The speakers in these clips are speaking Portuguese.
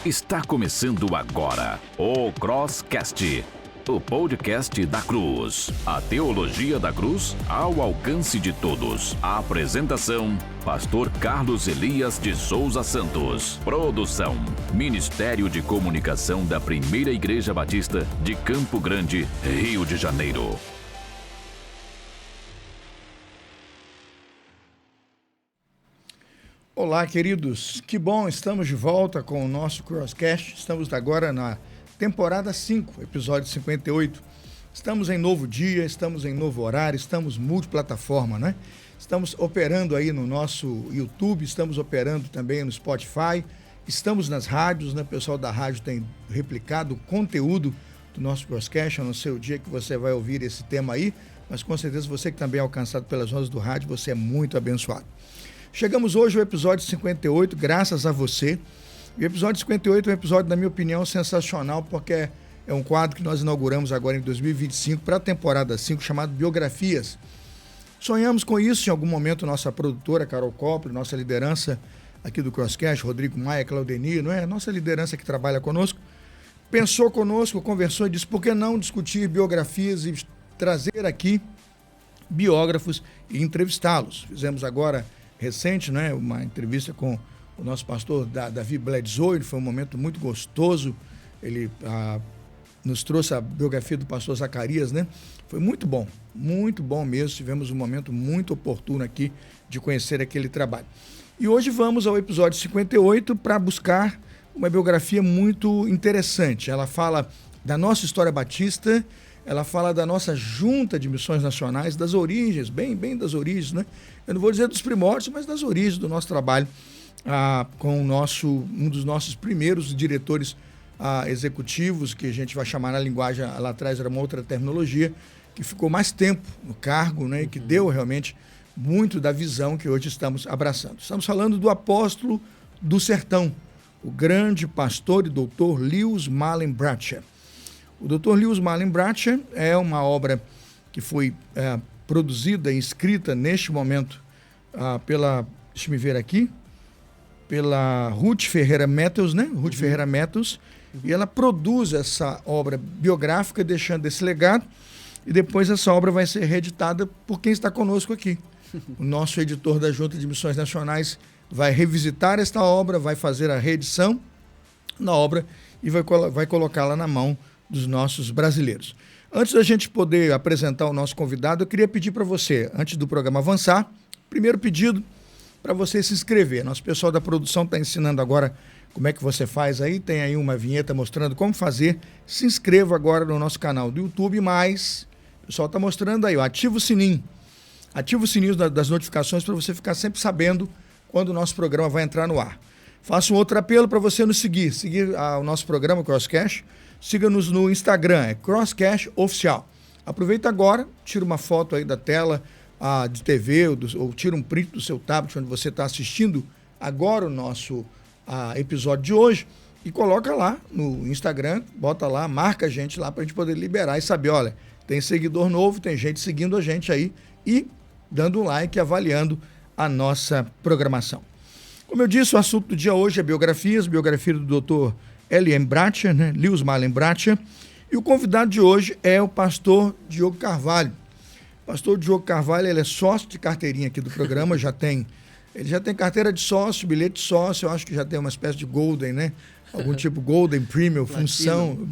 Está começando agora o Crosscast, o podcast da Cruz. A teologia da cruz ao alcance de todos. A apresentação, Pastor Carlos Elias de Souza Santos. Produção, Ministério de Comunicação da Primeira Igreja Batista de Campo Grande, Rio de Janeiro. Olá, queridos. Que bom, estamos de volta com o nosso Crosscast. Estamos agora na temporada 5, episódio 58. Estamos em novo dia, estamos em novo horário, estamos multiplataforma, né? Estamos operando aí no nosso YouTube, estamos operando também no Spotify, estamos nas rádios, né? O pessoal da rádio tem replicado o conteúdo do nosso Crosscast. Eu não sei o dia que você vai ouvir esse tema aí, mas com certeza você que também é alcançado pelas ondas do rádio, você é muito abençoado. Chegamos hoje ao episódio 58, graças a você. O episódio 58 é um episódio, na minha opinião, sensacional, porque é um quadro que nós inauguramos agora em 2025 para a temporada 5, chamado Biografias. Sonhamos com isso em algum momento, nossa produtora, Carol Coppel, nossa liderança aqui do Crosscast, Rodrigo Maia, Claudenir, não é? Nossa liderança que trabalha conosco, pensou conosco, conversou e disse, por que não discutir biografias e trazer aqui biógrafos e entrevistá-los? Fizemos agora recente, né, uma entrevista com o nosso pastor Davi Bledsoe. Foi um momento muito gostoso. Ele nos trouxe a biografia do pastor Zacarias, né? Foi muito bom mesmo. Tivemos um momento muito oportuno aqui de conhecer aquele trabalho. E hoje vamos ao episódio 58 para buscar uma biografia muito interessante. Ela fala da nossa história batista, ela fala da nossa junta de missões nacionais, das origens, bem das origens, né? Eu não vou dizer dos primórdios, mas das origens do nosso trabalho com um dos nossos primeiros diretores executivos, que a gente vai chamar na linguagem, lá atrás era uma outra terminologia, que ficou mais tempo no cargo, né? E que deu realmente muito da visão que hoje estamos abraçando. Estamos falando do apóstolo do sertão, o grande pastor e doutor Lewis Marlin Bratcher. O Dr. Lewis Marlin Bratcher é uma obra que foi produzida e escrita neste momento deixa eu ver aqui, pela Ruth Ferreira Mathews, né? Ruth Ferreira Mathews, e ela produz essa obra biográfica, deixando esse legado, e depois essa obra vai ser reeditada por quem está conosco aqui. O nosso editor da Junta de Missões Nacionais vai revisitar esta obra, vai fazer a reedição na obra e vai colocá-la na mão dos nossos brasileiros. Antes da gente poder apresentar o nosso convidado, eu queria pedir para você, antes do programa avançar, primeiro pedido para você se inscrever. Nosso pessoal da produção está ensinando agora como é que você faz aí, tem aí uma vinheta mostrando como fazer. Se inscreva agora no nosso canal do YouTube, mas o pessoal está mostrando aí, ativa o sininho. Ativa o sininho das notificações para você ficar sempre sabendo quando o nosso programa vai entrar no ar. Faço um outro apelo para você nos seguir o nosso programa Crosscast. Siga-nos no Instagram, é Crosscast Oficial. Aproveita agora, tira uma foto aí da tela de TV ou tira um print do seu tablet onde você está assistindo agora o nosso episódio de hoje e coloca lá no Instagram, bota lá, marca a gente lá para a gente poder liberar e saber, olha, tem seguidor novo, tem gente seguindo a gente aí e dando um like e avaliando a nossa programação. Como eu disse, o assunto do dia hoje é biografia do Dr. L.M. Bratcher, né? Lewis Marlin Bratcher. E o convidado de hoje é o pastor Diogo Carvalho. O pastor Diogo Carvalho, ele é sócio de carteirinha aqui do programa, ele já tem carteira de sócio, bilhete de sócio, eu acho que já tem uma espécie de Golden, né? Algum tipo Golden Premium, função,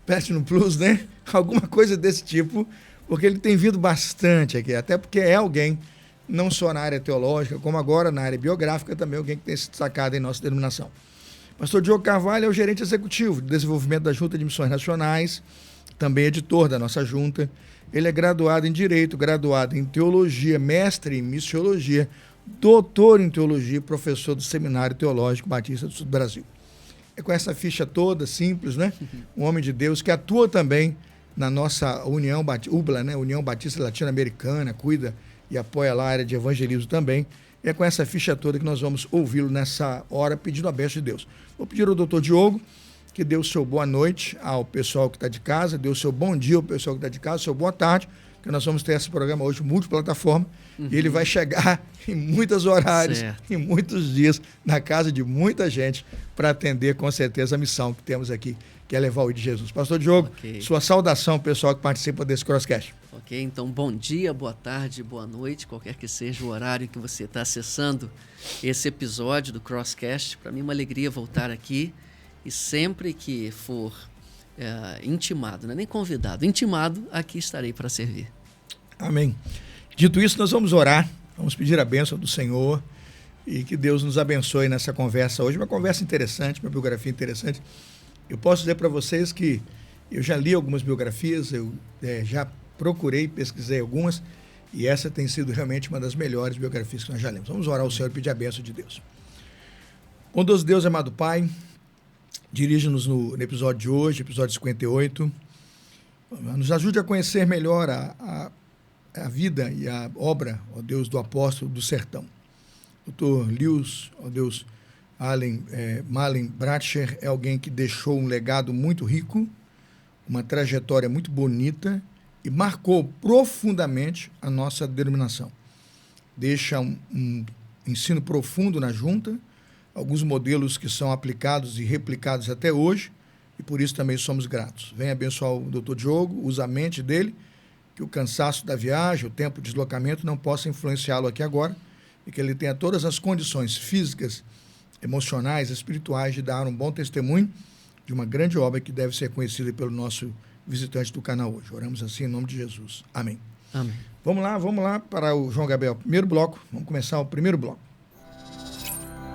Platinum Plus, né? Alguma coisa desse tipo, porque ele tem vindo bastante aqui, até porque é alguém, não só na área teológica, como agora na área biográfica, também alguém que tem se destacado em nossa denominação. Pastor Diogo Carvalho é o gerente executivo de desenvolvimento da Junta de Missões Nacionais, também editor da nossa junta. Ele é graduado em Direito, graduado em Teologia, mestre em Missiologia, doutor em Teologia, professor do Seminário Teológico Batista do Sul do Brasil. É com essa ficha toda, simples, né? Um homem de Deus que atua também na nossa União UBLA, né? União Batista Latino-Americana, cuida e apoia lá a área de evangelismo também. E é com essa ficha toda que nós vamos ouvi-lo nessa hora, pedindo a bênção de Deus. Vou pedir ao doutor Diogo que dê o seu boa noite ao pessoal que está de casa, dê o seu bom dia ao pessoal que está de casa, o seu boa tarde, que nós vamos ter esse programa hoje multiplataforma, e ele vai chegar em muitos horários, em muitos dias, na casa de muita gente, para atender com certeza a missão que temos aqui, que é levar o de Jesus. Pastor Diogo, sua saudação ao pessoal que participa desse Crosscast. Ok, então bom dia, boa tarde, boa noite, qualquer que seja o horário que você está acessando esse episódio do Crosscast. Para mim é uma alegria voltar aqui, e sempre que for intimado, não é nem convidado, intimado, aqui estarei para servir. Amém. Dito isso, nós vamos orar, vamos pedir a bênção do Senhor e que Deus nos abençoe nessa conversa hoje. Uma conversa interessante, uma biografia interessante. Eu posso dizer para vocês que eu já li algumas biografias, eu já procurei, pesquisei algumas, e essa tem sido realmente uma das melhores biografias que nós já lemos. Vamos orar ao Senhor e pedir a bênção de Deus. Bondoso Deus, amado Pai, dirige-nos no episódio de hoje, episódio 58. Nos ajude a conhecer melhor a vida e a obra, ó Deus, do apóstolo do sertão. Dr. Lewis, ó Deus, Marlin Bratcher é alguém que deixou um legado muito rico, uma trajetória muito bonita e marcou profundamente a nossa denominação. Deixa um ensino profundo na junta, alguns modelos que são aplicados e replicados até hoje, e por isso também somos gratos. Venha abençoar o Dr. Diogo, usa a mente dele, que o cansaço da viagem, o tempo de deslocamento não possa influenciá-lo aqui agora, e que ele tenha todas as condições físicas, emocionais, espirituais de dar um bom testemunho de uma grande obra que deve ser conhecida pelo nosso visitante do canal hoje. Oramos assim em nome de Jesus. Amém. Amém. Vamos lá para o João Gabriel. Primeiro bloco, vamos começar o primeiro bloco.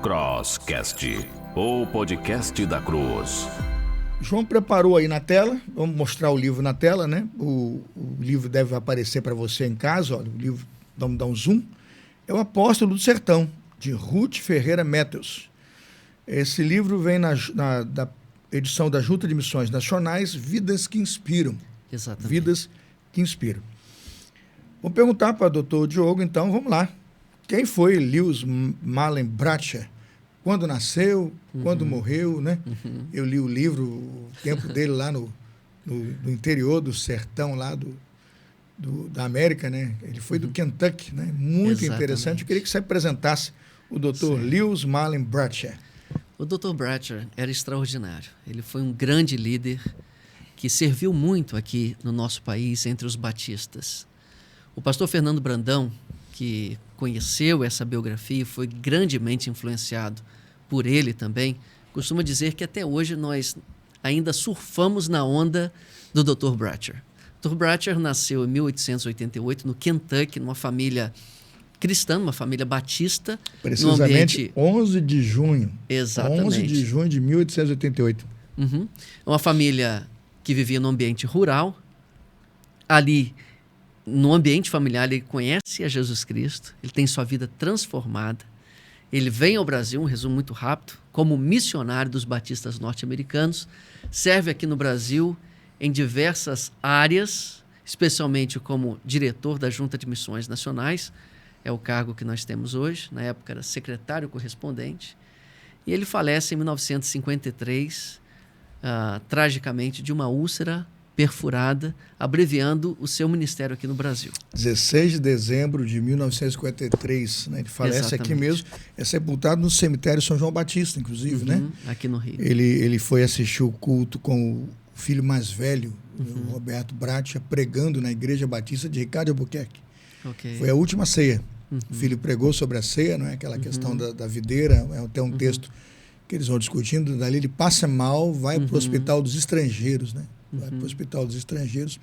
Crosscast, o podcast da Cruz. João preparou aí na tela, vamos mostrar o livro na tela, né? O livro deve aparecer para você em casa, olha, o livro, vamos dar um zoom. É o Apóstolo do Sertão, de Ruth Ferreira Matheus. Esse livro vem da edição da Junta de Missões Nacionais, Vidas que Inspiram. Exatamente. Vidas que Inspiram. Vou perguntar para o doutor Diogo, então, vamos lá. Quem foi Lewis Marlin Bratcher? Quando nasceu, quando morreu, né? Eu li o livro, o tempo dele lá no interior do sertão lá da América, né? Ele foi do Kentucky, né? Muito interessante. Eu queria que você apresentasse o Dr. Lewis Marlin Bratcher. O Dr. Bratcher era extraordinário. Ele foi um grande líder que serviu muito aqui no nosso país entre os batistas. O pastor Fernando Brandão, que conheceu essa biografia e foi grandemente influenciado por ele também, costuma dizer que até hoje nós ainda surfamos na onda do Dr. Bratcher. O Dr. Bratcher nasceu em 1888 no Kentucky, numa família cristã, uma família batista. Precisamente 11 de junho. Exatamente. 11 de junho de 1888. Uma família que vivia num ambiente rural. Ali, no ambiente familiar, ele conhece a Jesus Cristo, ele tem sua vida transformada. Ele vem ao Brasil, um resumo muito rápido, como missionário dos batistas norte-americanos, serve aqui no Brasil em diversas áreas, especialmente como diretor da Junta de Missões Nacionais, é o cargo que nós temos hoje, na época era secretário correspondente, e ele falece em 1953, tragicamente, de uma úlcera perfurada, abreviando o seu ministério aqui no Brasil. 16 de dezembro de 1953, né? Ele falece Exatamente. Aqui mesmo, é sepultado no cemitério São João Batista, inclusive, né? Aqui no Rio. Ele foi assistir o culto com o filho mais velho, o Roberto Bratcher, pregando na Igreja Batista de Ricardo Albuquerque. Okay. Foi a última ceia. O filho pregou sobre a ceia, não é? Aquela questão da videira, é até um texto que eles vão discutindo. Dali ele passa mal, vai para o Hospital dos Estrangeiros, né? Vai para o Hospital dos Estrangeiros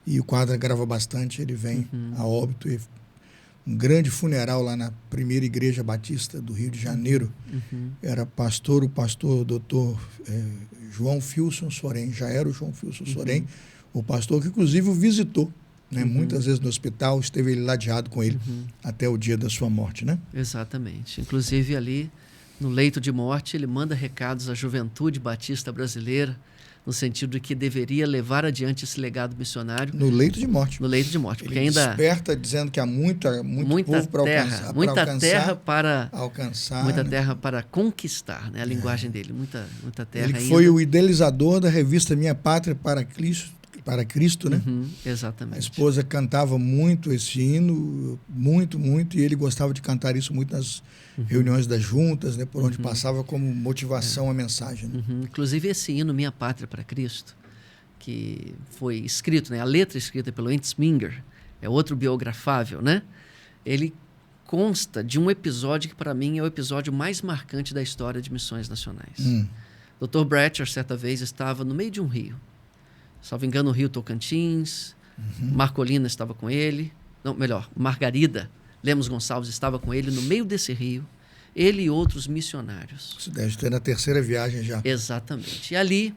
e o quadro agrava bastante, ele vem a óbito. E um grande funeral lá na primeira Igreja Batista do Rio de Janeiro. Era o pastor doutor João Filson Sorém, já era o João Filson Sorém, o pastor que inclusive o visitou, né? Muitas vezes no hospital, esteve ele ladeado com ele até o dia da sua morte, né? Exatamente. Inclusive ali, no leito de morte, ele manda recados à juventude batista brasileira, no sentido de que deveria levar adiante esse legado missionário. No leito de morte. No leito de morte. Porque ele ainda desperta dizendo que há muito povo para alcançar. Muita terra para conquistar, né? A linguagem dele. Muita terra ele ainda. Foi o idealizador da revista Minha Pátria para Cristo, para Cristo, né? A Exatamente. esposa cantava muito esse hino, muito, muito, e ele gostava de cantar isso muito nas reuniões das juntas, né? Por onde passava como motivação a mensagem. Né? Inclusive esse hino Minha Pátria para Cristo, que foi escrito, né? A letra escrita pelo Ents Minger, é outro biografável, né? Ele consta de um episódio que para mim é o episódio mais marcante da história de missões nacionais. Dr. Bratcher, certa vez, estava no meio de um rio. Salvo engano, o rio Tocantins. Marcolina estava com ele. Não, melhor, Margarida Lemos Gonçalves estava com ele no meio desse rio. Ele e outros missionários. Isso deve ter na terceira viagem já. Exatamente. E ali,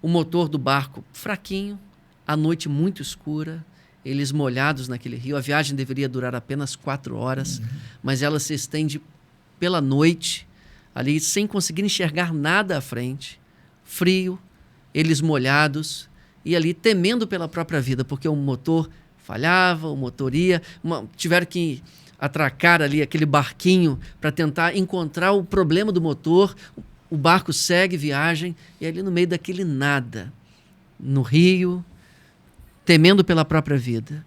o motor do barco fraquinho, a noite muito escura, eles molhados naquele rio. A viagem deveria durar apenas 4 horas, mas ela se estende pela noite, ali sem conseguir enxergar nada à frente, frio, eles molhados e ali temendo pela própria vida, porque o motor falhava, o motor ia, tiveram que atracar ali aquele barquinho para tentar encontrar o problema do motor. O barco segue viagem e ali no meio daquele nada, no rio, temendo pela própria vida.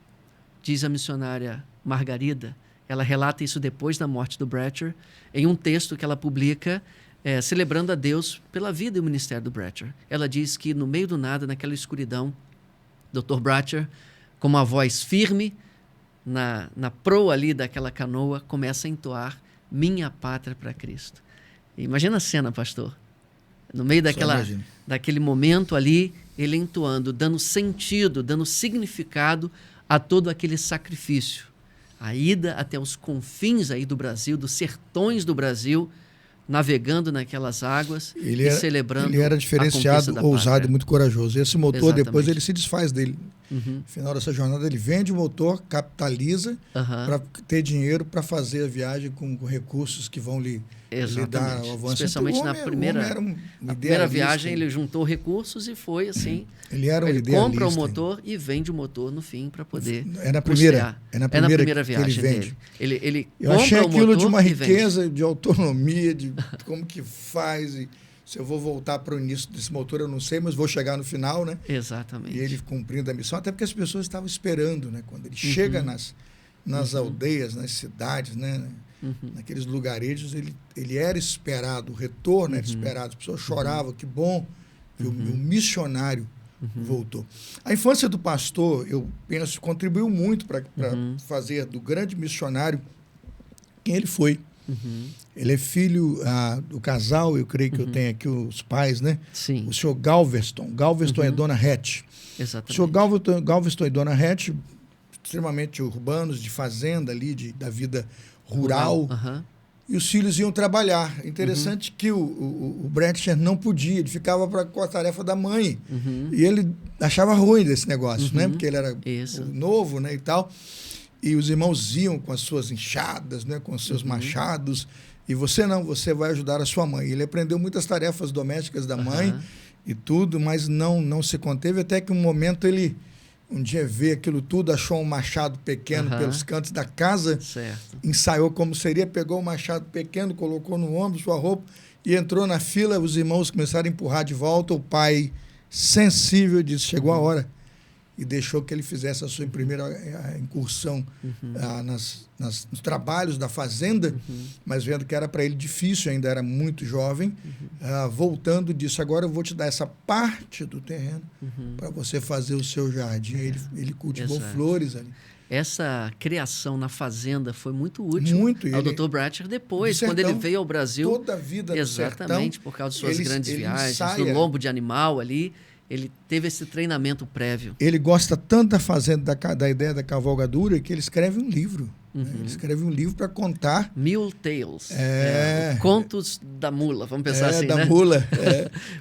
Diz a missionária Margarida, ela relata isso depois da morte do Bratcher, em um texto que ela publica celebrando a Deus pela vida e o ministério do Bratcher. Ela diz que no meio do nada, naquela escuridão, Dr. Bratcher, com uma voz firme, na proa ali daquela canoa, começa a entoar Minha Pátria para Cristo. Imagina a cena, pastor. No meio daquele momento ali, ele entoando, dando sentido, dando significado a todo aquele sacrifício. A ida até os confins aí do Brasil, dos sertões do Brasil, navegando naquelas águas e celebrando. Ele era diferenciado, ousado e muito corajoso. Esse motor, exatamente, depois ele se desfaz dele. No final dessa jornada, ele vende o motor, capitaliza para ter dinheiro para fazer a viagem com recursos que vão lhe dar o avanço. Especialmente na primeira viagem, ele juntou recursos e foi assim. Ele era um ele idealista. Compra o motor e vende o motor no fim para poder É na primeira viagem dele. Ele Eu achei aquilo de uma riqueza, de autonomia, de como que faz. E se eu vou voltar para o início desse motor, eu não sei, mas vou chegar no final, né? Exatamente. E ele cumprindo a missão, até porque as pessoas estavam esperando, né? Quando ele chega nas aldeias, nas cidades, né? Naqueles lugarejos, ele era esperado, o retorno era esperado, as pessoas choravam, que bom que o missionário voltou. A infância do pastor, eu penso, contribuiu muito para fazer do grande missionário quem ele foi. Ele é filho do casal, eu creio que eu tenho aqui os pais, né? Sim. O senhor Galveston. Galveston é Dona Hatch. Exatamente. O senhor Galveston e Dona Hatch, extremamente urbanos, de fazenda ali, da vida rural. E os filhos iam trabalhar. Interessante que o Bratcher não podia, ele ficava com a tarefa da mãe. E ele achava ruim desse negócio, né? Porque ele era novo, né, e tal. E os irmãos iam com as suas enxadas, né, com os seus machados. E você vai ajudar a sua mãe. Ele aprendeu muitas tarefas domésticas da mãe e tudo, mas não se conteve, até que um momento ele, um dia vê aquilo tudo, achou um machado pequeno pelos cantos da casa, ensaiou como seria, pegou o machado pequeno, colocou no ombro, sua roupa, e entrou na fila. Os irmãos começaram a empurrar de volta. O pai, sensível, disse, chegou a hora. E deixou que ele fizesse a sua primeira incursão nos trabalhos da fazenda, mas vendo que era para ele difícil, ainda era muito jovem, voltando, disse, agora eu vou te dar essa parte do terreno para você fazer o seu jardim. Ele cultivou flores ali. Essa criação na fazenda foi muito útil ao Dr. Bratcher depois, sertão, quando ele veio ao Brasil. Toda a vida no exatamente, sertão, por causa de suas grandes viagens, no lombo de animal ali. Ele teve esse treinamento prévio. Ele gosta tanto da fazenda, da ideia da cavalgadura, que ele escreve um livro. Né? Ele escreve um livro para contar... Mule Tales. Contos da mula, vamos pensar assim, da né? mula.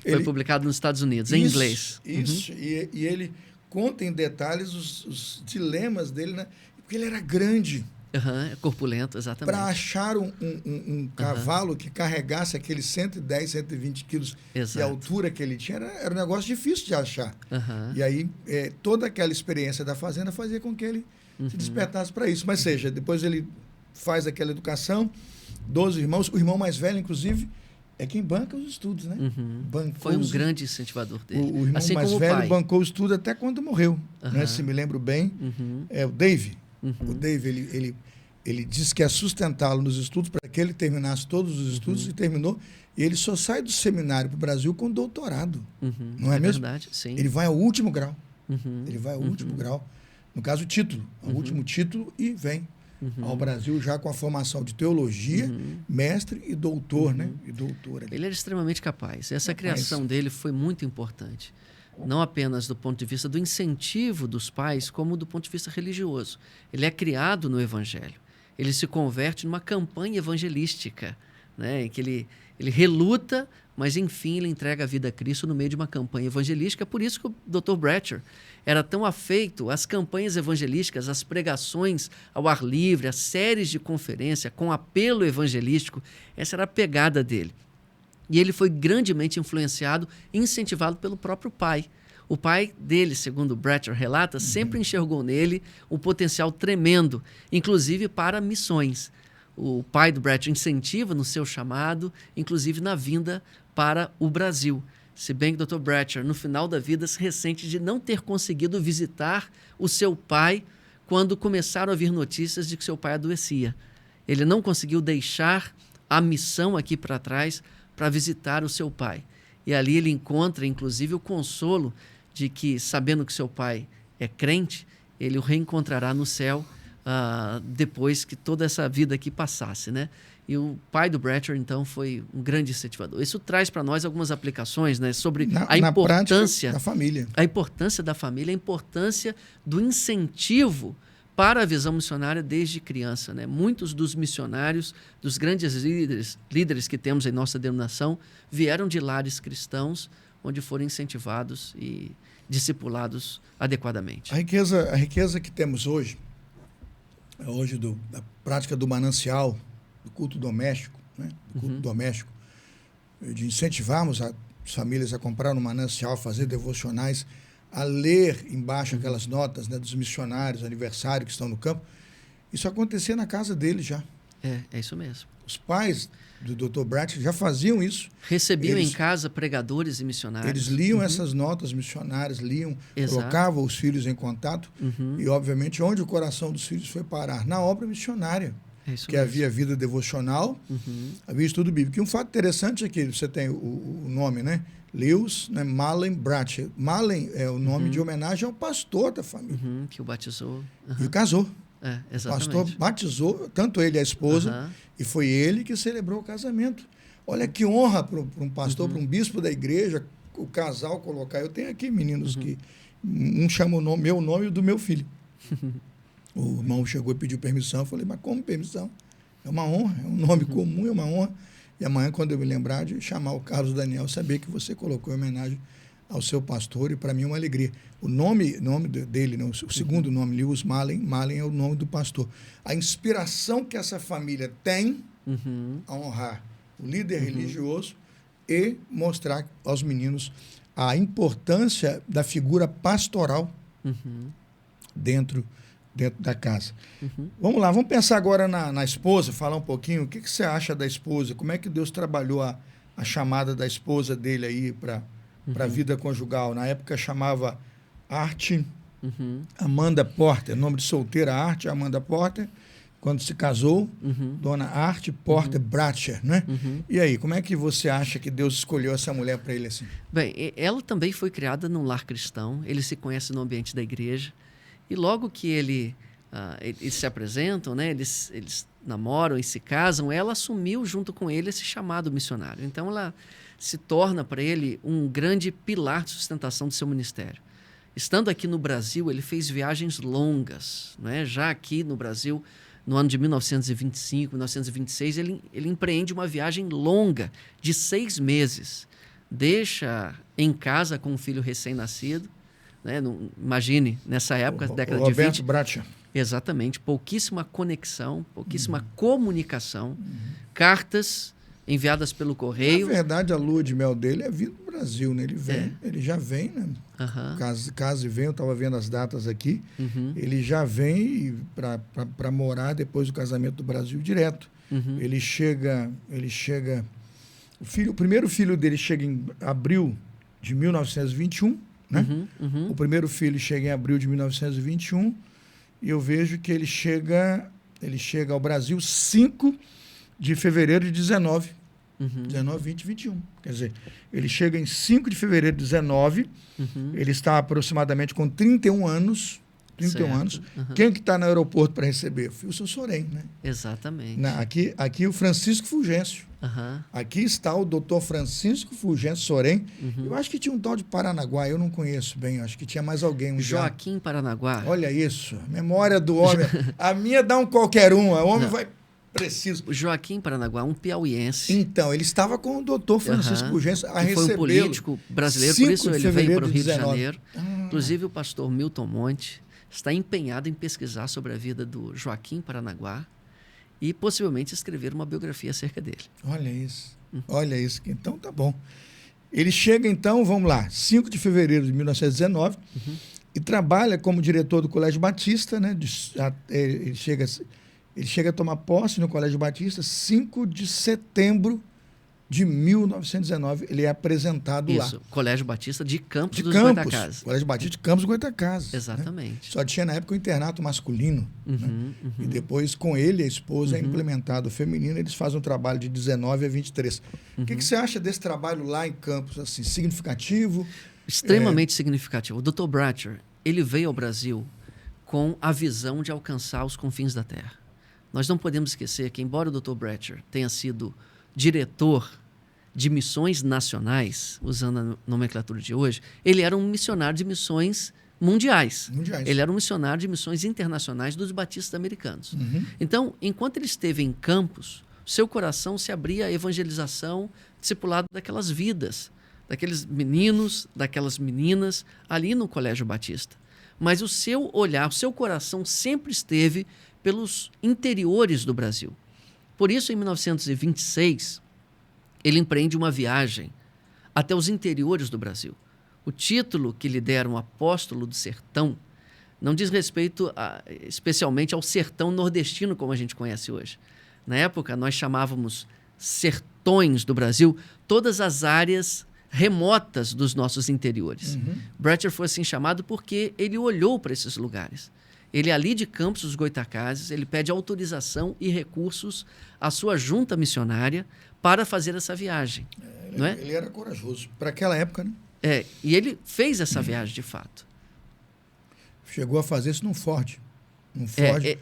Foi publicado nos Estados Unidos, em inglês. Isso, e ele conta em detalhes os dilemas dele, né? Porque ele era grande. É corpulento, exatamente. Para achar um cavalo que carregasse aqueles 110, 120 quilos de altura que ele tinha, era um negócio difícil de achar. E aí, toda aquela experiência da fazenda fazia com que ele se despertasse para isso. Mas seja, depois ele faz aquela educação, 12 irmãos, o irmão mais velho, inclusive, é quem banca os estudos, né? Foi um grande incentivador dele. O irmão assim mais como velho o pai. bancou o estudo até quando morreu, né? Se me lembro bem. É o Dave. O Dave, ele disse que ia sustentá-lo nos estudos para que ele terminasse todos os estudos e terminou. E ele só sai do seminário para o Brasil com doutorado. Não é mesmo? Verdade, sim. Ele vai ao último grau. Ele vai ao último grau. No caso, o título. O último título e vem ao Brasil já com a formação de teologia, mestre e doutor, né? E doutora. Ele era extremamente capaz. Essa criação dele foi muito importante. Não apenas do ponto de vista do incentivo dos pais, como do ponto de vista religioso. Ele é criado no Evangelho. Ele se converte numa campanha evangelística, né? Em que ele reluta, mas enfim ele entrega a vida a Cristo no meio de uma campanha evangelística. Por isso que o Dr. Bratcher era tão afeito às campanhas evangelísticas, às pregações ao ar livre, às séries de conferência com apelo evangelístico. Essa era a pegada dele. E ele foi grandemente influenciado e incentivado pelo próprio pai. O pai dele, segundo Bratcher relata, sempre enxergou nele um potencial tremendo, inclusive para missões. O pai do Bratcher incentiva no seu chamado, inclusive na vinda para o Brasil. Se bem que o Dr. Bratcher, no final da vida, se ressente de não ter conseguido visitar o seu pai quando começaram a vir notícias de que seu pai adoecia. Ele não conseguiu deixar a missão aqui para trás para visitar o seu pai. E ali ele encontra, inclusive, o consolo de que, sabendo que seu pai é crente, ele o reencontrará no céu depois que toda essa vida aqui passasse, né? E o pai do Bratcher, então, foi um grande incentivador. Isso traz para nós algumas aplicações, né, sobre a importância da família. A importância da família, a importância do incentivo para a visão missionária desde criança, né? Muitos dos missionários, dos grandes líderes que temos em nossa denominação, vieram de lares cristãos, onde foram incentivados e discipulados adequadamente. A riqueza que temos hoje da prática do manancial, do culto doméstico, né? Do culto doméstico, de incentivarmos as famílias a comprar no manancial, a fazer devocionais, a ler embaixo aquelas notas, né, dos missionários, aniversário que estão no campo. Isso acontecia na casa dele já. É isso mesmo. Os pais do Dr. Bratcher já faziam isso. Recebiam em casa pregadores e missionários. Eles liam essas notas missionárias, colocavam os filhos em contato e, obviamente, onde o coração dos filhos foi parar? Na obra missionária. Que havia vida devocional, havia estudo bíblico. E um fato interessante é que você tem o nome, né? Lewis, né? Malen Bratcher. Malen é o nome de homenagem ao pastor da família. Que o batizou. E casou. Exatamente. O pastor batizou, tanto ele e a esposa, e foi ele que celebrou o casamento. Olha que honra para um pastor, para um bispo da igreja, o casal colocar. Eu tenho aqui meninos que um chama meu nome e o do meu filho. O irmão chegou e pediu permissão. Eu falei, mas como permissão? É uma honra, é um nome comum, é uma honra. E amanhã, quando eu me lembrar de chamar o Carlos Daniel, saber que você colocou em homenagem ao seu pastor, e para mim é uma alegria. O nome dele, né, o segundo nome, Lewis Malen é o nome do pastor. A inspiração que essa família tem a honrar o líder religioso e mostrar aos meninos a importância da figura pastoral dentro da casa. Vamos lá, vamos pensar agora na esposa, falar um pouquinho. O que você acha da esposa? Como é que Deus trabalhou a chamada da esposa dele aí para a vida conjugal? Na época chamava Art Amanda Porter, nome de solteira Art Amanda Porter. Quando se casou, Dona Art Porter Bratcher, né? E aí, como é que você acha que Deus escolheu essa mulher para ele assim? Bem, ela também foi criada num lar cristão. Ele se conhece no ambiente da igreja. E logo que eles se apresentam, né, eles namoram e se casam, ela assumiu junto com ele esse chamado missionário. Então, ela se torna para ele um grande pilar de sustentação do seu ministério. Estando aqui no Brasil, ele fez viagens longas, né? Já aqui no Brasil, no ano de 1925, 1926, ele empreende uma viagem longa de 6 meses. Deixa em casa com um filho recém-nascido. Né? Imagine, nessa época, década de 20... Bratcher. Exatamente. Pouquíssima conexão, pouquíssima comunicação, cartas enviadas pelo correio. Na verdade, a lua de mel dele é vir do Brasil, né? Ele já vem, né? Caso vem, eu estava vendo as datas aqui, ele já vem para morar depois do casamento do Brasil direto. Ele chega O primeiro filho dele chega em abril de 1921, né? O primeiro filho chega em abril de 1921 e eu vejo que ele chega ao Brasil 5 de fevereiro de 19. 19, 20, 21. Quer dizer, ele chega em 5 de fevereiro de 19, ele está aproximadamente com 31 anos. 31 anos. Quem que está no aeroporto para receber? O seu Sorém, né? Exatamente. Aqui o Francisco Fulgêncio. Aqui está o doutor Francisco Fulgêncio Sorém. Eu acho que tinha um tal de Paranaguá, eu não conheço bem, eu acho que tinha mais alguém. Joaquim Paranaguá. Olha isso, memória do homem. A minha dá um qualquer um, o homem vai preciso. O Joaquim Paranaguá, um piauiense. Então, ele estava com o doutor Francisco Fulgêncio a recebê-lo. Foi um político brasileiro, por isso ele veio para o Rio de Janeiro. Inclusive o pastor Milton Monte está empenhado em pesquisar sobre a vida do Joaquim Paranaguá e possivelmente escrever uma biografia acerca dele. Olha isso. Olha isso. Então tá bom. Ele chega então, vamos lá, 5 de fevereiro de 1919 e trabalha como diretor do Colégio Batista, né? Ele chega a tomar posse no Colégio Batista 5 de setembro de 1919. Ele é apresentado lá. Isso, Colégio Batista de Campos dos Goytacazes. Colégio Batista de Campos dos Goytacazes. Exatamente. Né? Só tinha na época o internato masculino. Né? E depois, com ele, a esposa, é implementado o feminino. Eles fazem um trabalho de 19 a 23. O que você acha desse trabalho lá em Campos? Assim, significativo? Extremamente significativo. O Dr. Bratcher, ele veio ao Brasil com a visão de alcançar os confins da Terra. Nós não podemos esquecer que, embora o Dr. Bratcher tenha sido diretor de missões nacionais, usando a nomenclatura de hoje, ele era um missionário de missões mundiais. Ele era um missionário de missões internacionais dos batistas americanos. Então, enquanto ele esteve em Campos, seu coração se abria à evangelização, discipulado daquelas vidas, daqueles meninos, daquelas meninas, ali no Colégio Batista. Mas o seu olhar, o seu coração sempre esteve pelos interiores do Brasil. Por isso, em 1926, ele empreende uma viagem até os interiores do Brasil. O título que lhe deram Apóstolo do Sertão não diz respeito especialmente ao sertão nordestino, como a gente conhece hoje. Na época, nós chamávamos sertões do Brasil todas as áreas remotas dos nossos interiores. Bratcher foi assim chamado porque ele olhou para esses lugares. Ele, ali de Campos dos Goytacazes, ele pede autorização e recursos à sua junta missionária para fazer essa viagem. Ele era corajoso. Para aquela época, né? E ele fez essa viagem, de fato. Chegou a fazer isso num Ford.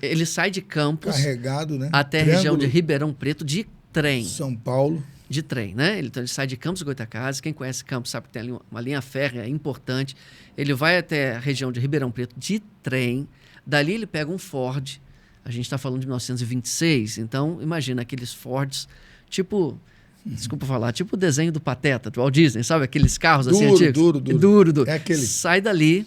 Ele sai de Campos carregado, né? Até a região de Ribeirão Preto de trem. São Paulo. De trem, né? Então ele sai de Campos dos Goytacazes. Quem conhece Campos sabe que tem ali uma linha férrea importante. Ele vai até a região de Ribeirão Preto de trem. Dali ele pega um Ford. A gente está falando de 1926. Então, imagina aqueles Fords, tipo... Desculpa falar, tipo o desenho do Pateta, do Walt Disney, sabe? Aqueles carros assim antigos. Duro. É aquele. Sai dali,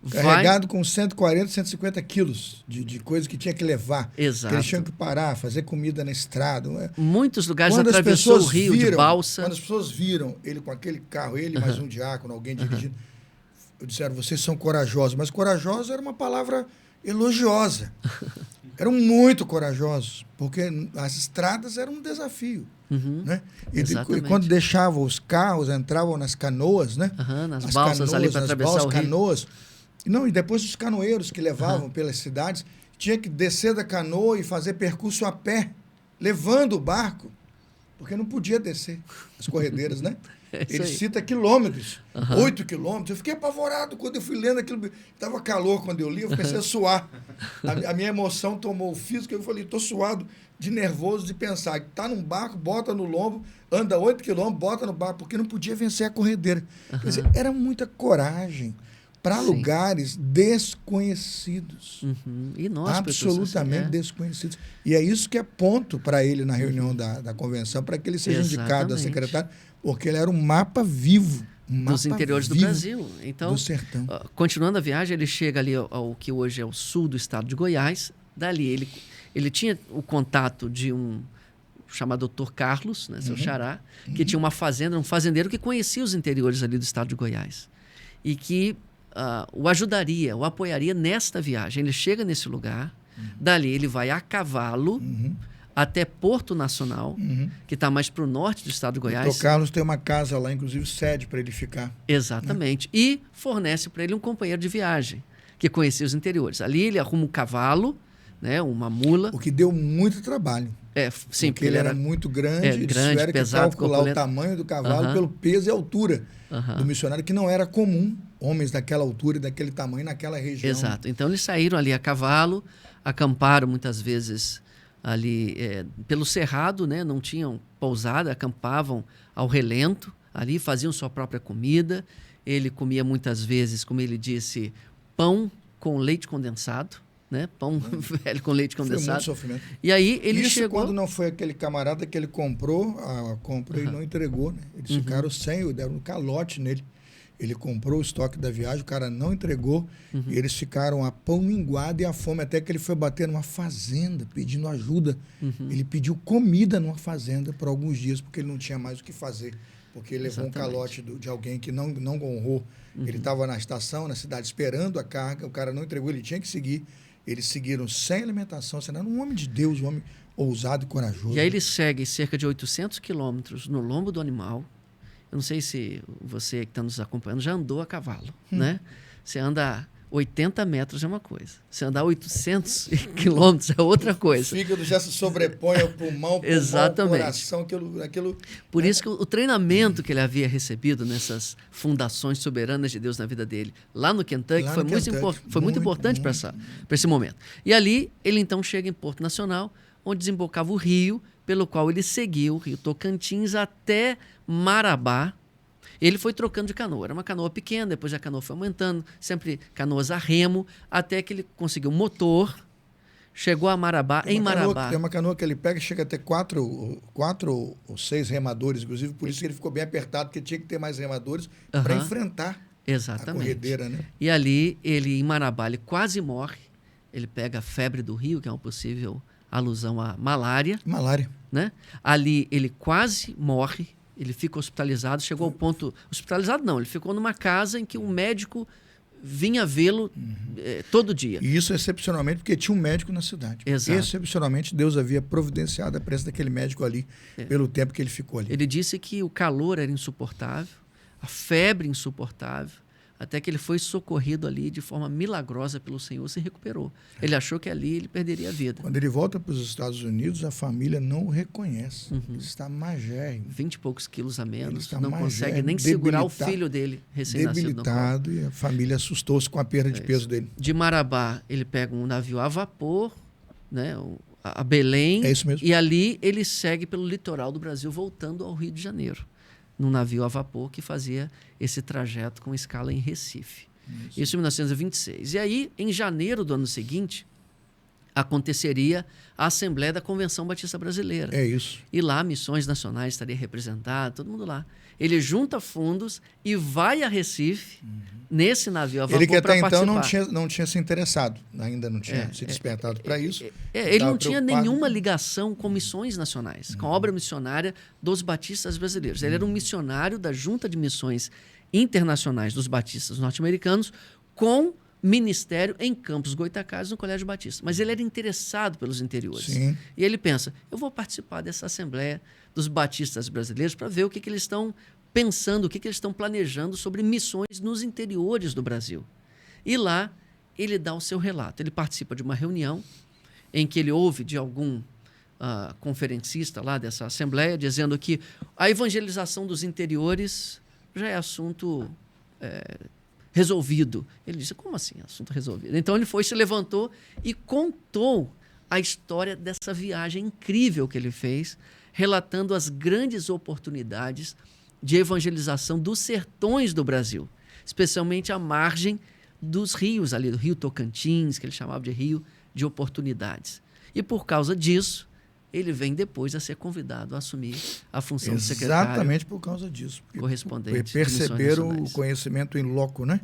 carregado com 140, 150 quilos de coisa que tinha que levar. Exato. Que eles tinham que parar, fazer comida na estrada. Muitos lugares atravessou o rio de balsa. Quando as pessoas viram ele com aquele carro, ele mais um diácono, alguém dirigindo, disseram, vocês são corajosos. Mas corajosos era uma palavra elogiosa. Eram muito corajosos, porque as estradas eram um desafio. Né? E quando deixavam os carros, entravam nas canoas, né? Nas balsas ali para atravessar o rio. Canoas. E depois os canoeiros que levavam pelas cidades, tinha que descer da canoa e fazer percurso a pé, levando o barco, porque não podia descer as corredeiras, né? Ele cita quilômetros, 8 quilômetros. Eu fiquei apavorado quando eu fui lendo aquilo. Estava calor quando eu li, eu comecei a suar. A minha emoção tomou o físico, eu falei, estou suado de nervoso de pensar. Está num barco, bota no lombo, anda 8 quilômetros, bota no barco, porque não podia vencer a corredeira. Quer dizer, era muita coragem para lugares desconhecidos. Absolutamente desconhecidos. E é isso que é ponto para ele na reunião da convenção, para que ele seja indicado a secretário, porque ele era um mapa vivo. Dos interiores do Brasil. Então, do sertão. Continuando a viagem, ele chega ali ao que hoje é o sul do estado de Goiás. Dali, ele tinha o contato de um chamado Dr. Carlos, né, seu xará, que tinha uma fazenda, um fazendeiro que conhecia os interiores ali do estado de Goiás. E que o ajudaria, o apoiaria nesta viagem. Ele chega nesse lugar, dali ele vai a cavalo até Porto Nacional, que está mais para o norte do estado do Goiás. O Dr. Carlos tem uma casa lá, inclusive sede para ele ficar. Exatamente. Né? E fornece para ele um companheiro de viagem, que conhecia os interiores. Ali ele arruma um cavalo, né, uma mula. O que deu muito trabalho. Sim, porque ele era muito grande, eles tiveram pesado, que calcular o tamanho do cavalo pelo peso e altura do missionário, que não era comum homens daquela altura e daquele tamanho naquela região. Exato. Então eles saíram ali a cavalo, acamparam muitas vezes ali pelo cerrado, né? Não tinham pousada, acampavam ao relento ali, faziam sua própria comida. Ele comia muitas vezes, como ele disse, pão com leite condensado. Né? Pão velho com leite condensado. Foi muito sofrimento. E aí ele Isso chegou... quando não foi aquele camarada que ele comprou, e não entregou, né? Eles ficaram sem, deram um calote nele. Ele comprou o estoque da viagem, o cara não entregou, e eles ficaram a pão minguado e a fome, até que ele foi bater numa fazenda, pedindo ajuda. Ele pediu comida numa fazenda por alguns dias, porque ele não tinha mais o que fazer. Porque ele levou um calote de alguém que não honrou. Ele estava na estação, na cidade, esperando a carga, o cara não entregou, ele tinha que seguir. Eles seguiram sem alimentação, sendo um homem de Deus, um homem ousado e corajoso. E aí ele segue cerca de 800 quilômetros no lombo do animal. Eu não sei se você que está nos acompanhando já andou a cavalo, né? Você anda 80 metros é uma coisa. Você andar 800 quilômetros é outra coisa. O fígado já se sobrepõe ao pulmão, Exatamente. Ao coração, aquilo... Por isso que o treinamento que ele havia recebido nessas fundações soberanas de Deus na vida dele, lá no Kentucky, foi muito importante para esse momento. E ali, ele então chega em Porto Nacional, onde desembocava o rio, pelo qual ele seguiu o rio Tocantins até Marabá. Ele foi trocando de canoa. Era uma canoa pequena, depois a canoa foi aumentando, sempre canoas a remo, até que ele conseguiu motor, chegou a Marabá. Em Marabá... Tem uma canoa que ele pega e chega até 4 ou 6 remadores, inclusive, por isso que ele ficou bem apertado, porque tinha que ter mais remadores para enfrentar a corredeira. Né? E ali, em Marabá, ele quase morre. Ele pega a febre do rio, que é uma possível alusão à malária. Né? Ali, ele quase morre. Ele fica hospitalizado, chegou ao ponto... Hospitalizado não, ele ficou numa casa em que um médico vinha vê-lo todo dia. E isso excepcionalmente porque tinha um médico na cidade. Exato. Excepcionalmente, Deus havia providenciado a presença daquele médico ali pelo tempo que ele ficou ali. Ele disse que o calor era insuportável, a febre insuportável, até que ele foi socorrido ali de forma milagrosa pelo Senhor, se recuperou. Ele achou que ali ele perderia a vida. Quando ele volta para os Estados Unidos, a família não o reconhece. Ele está magérrimo. 20 e poucos quilos a menos, não consegue nem segurar o filho dele recém-nascido. Debilitado, e a família assustou-se com a perda de peso dele. De Marabá, ele pega um navio a vapor, né, a Belém, é isso mesmo. E ali ele segue pelo litoral do Brasil, voltando ao Rio de Janeiro, num navio a vapor que fazia esse trajeto com escala em Recife. Isso em 1926. E aí, em janeiro do ano seguinte, aconteceria a Assembleia da Convenção Batista Brasileira. É isso. E lá, Missões Nacionais estaria representada, todo mundo lá. Ele junta fundos e vai a Recife, nesse navio a vapor, ele que até então não tinha se interessado, ainda não tinha se despertado para isso. Ele não tinha nenhuma ligação com missões nacionais, com a obra missionária dos batistas brasileiros. Ele era um missionário da Junta de Missões Internacionais dos Batistas Norte-Americanos, com ministério em Campos Goytacazes, no Colégio Batista. Mas ele era interessado pelos interiores. Sim. E ele pensa, eu vou participar dessa Assembleia dos Batistas Brasileiros para ver o que eles estão pensando, o que eles estão planejando sobre missões nos interiores do Brasil. E lá ele dá o seu relato. Ele participa de uma reunião em que ele ouve de algum conferencista lá dessa Assembleia dizendo que a evangelização dos interiores já é assunto resolvido. Ele disse, como assim assunto resolvido? Então ele se levantou e contou a história dessa viagem incrível que ele fez, relatando as grandes oportunidades de evangelização dos sertões do Brasil, especialmente à margem dos rios ali, do Rio Tocantins, que ele chamava de Rio de Oportunidades. E por causa disso, ele vem depois a ser convidado a assumir a função de secretário. Exatamente por causa disso. Correspondente. Perceberam o conhecimento em loco, né?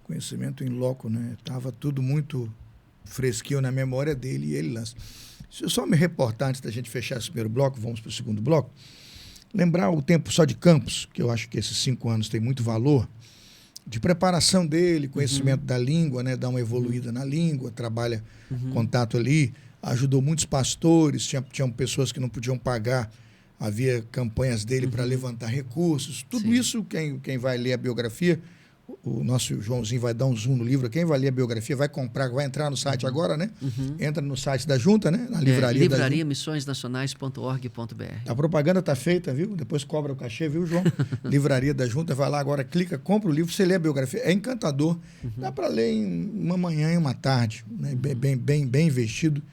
Conhecimento em loco, né? Estava tudo muito fresquinho na memória dele e ele lança. Se eu só me reportar antes da gente fechar esse primeiro bloco, vamos para o segundo bloco, lembrar o tempo só de Campos, que eu acho que esses 5 anos tem muito valor, de preparação dele, conhecimento da língua, né? Dá uma evoluída na língua, trabalha contato ali, ajudou muitos pastores, tinham pessoas que não podiam pagar, havia campanhas dele para levantar recursos. Tudo isso, quem vai ler a biografia, o nosso Joãozinho vai dar um zoom no livro, quem vai ler a biografia vai comprar, vai entrar no site agora, né? Entra no site da Junta, né? Na livraria da Junta. livrariamissõesnacionais.org.br. A propaganda está feita, viu? Depois cobra o cachê, viu, João? Livraria da Junta, vai lá agora, clica, compra o livro, você lê a biografia, é encantador. Dá para ler em uma manhã e uma tarde, né? Bem investido.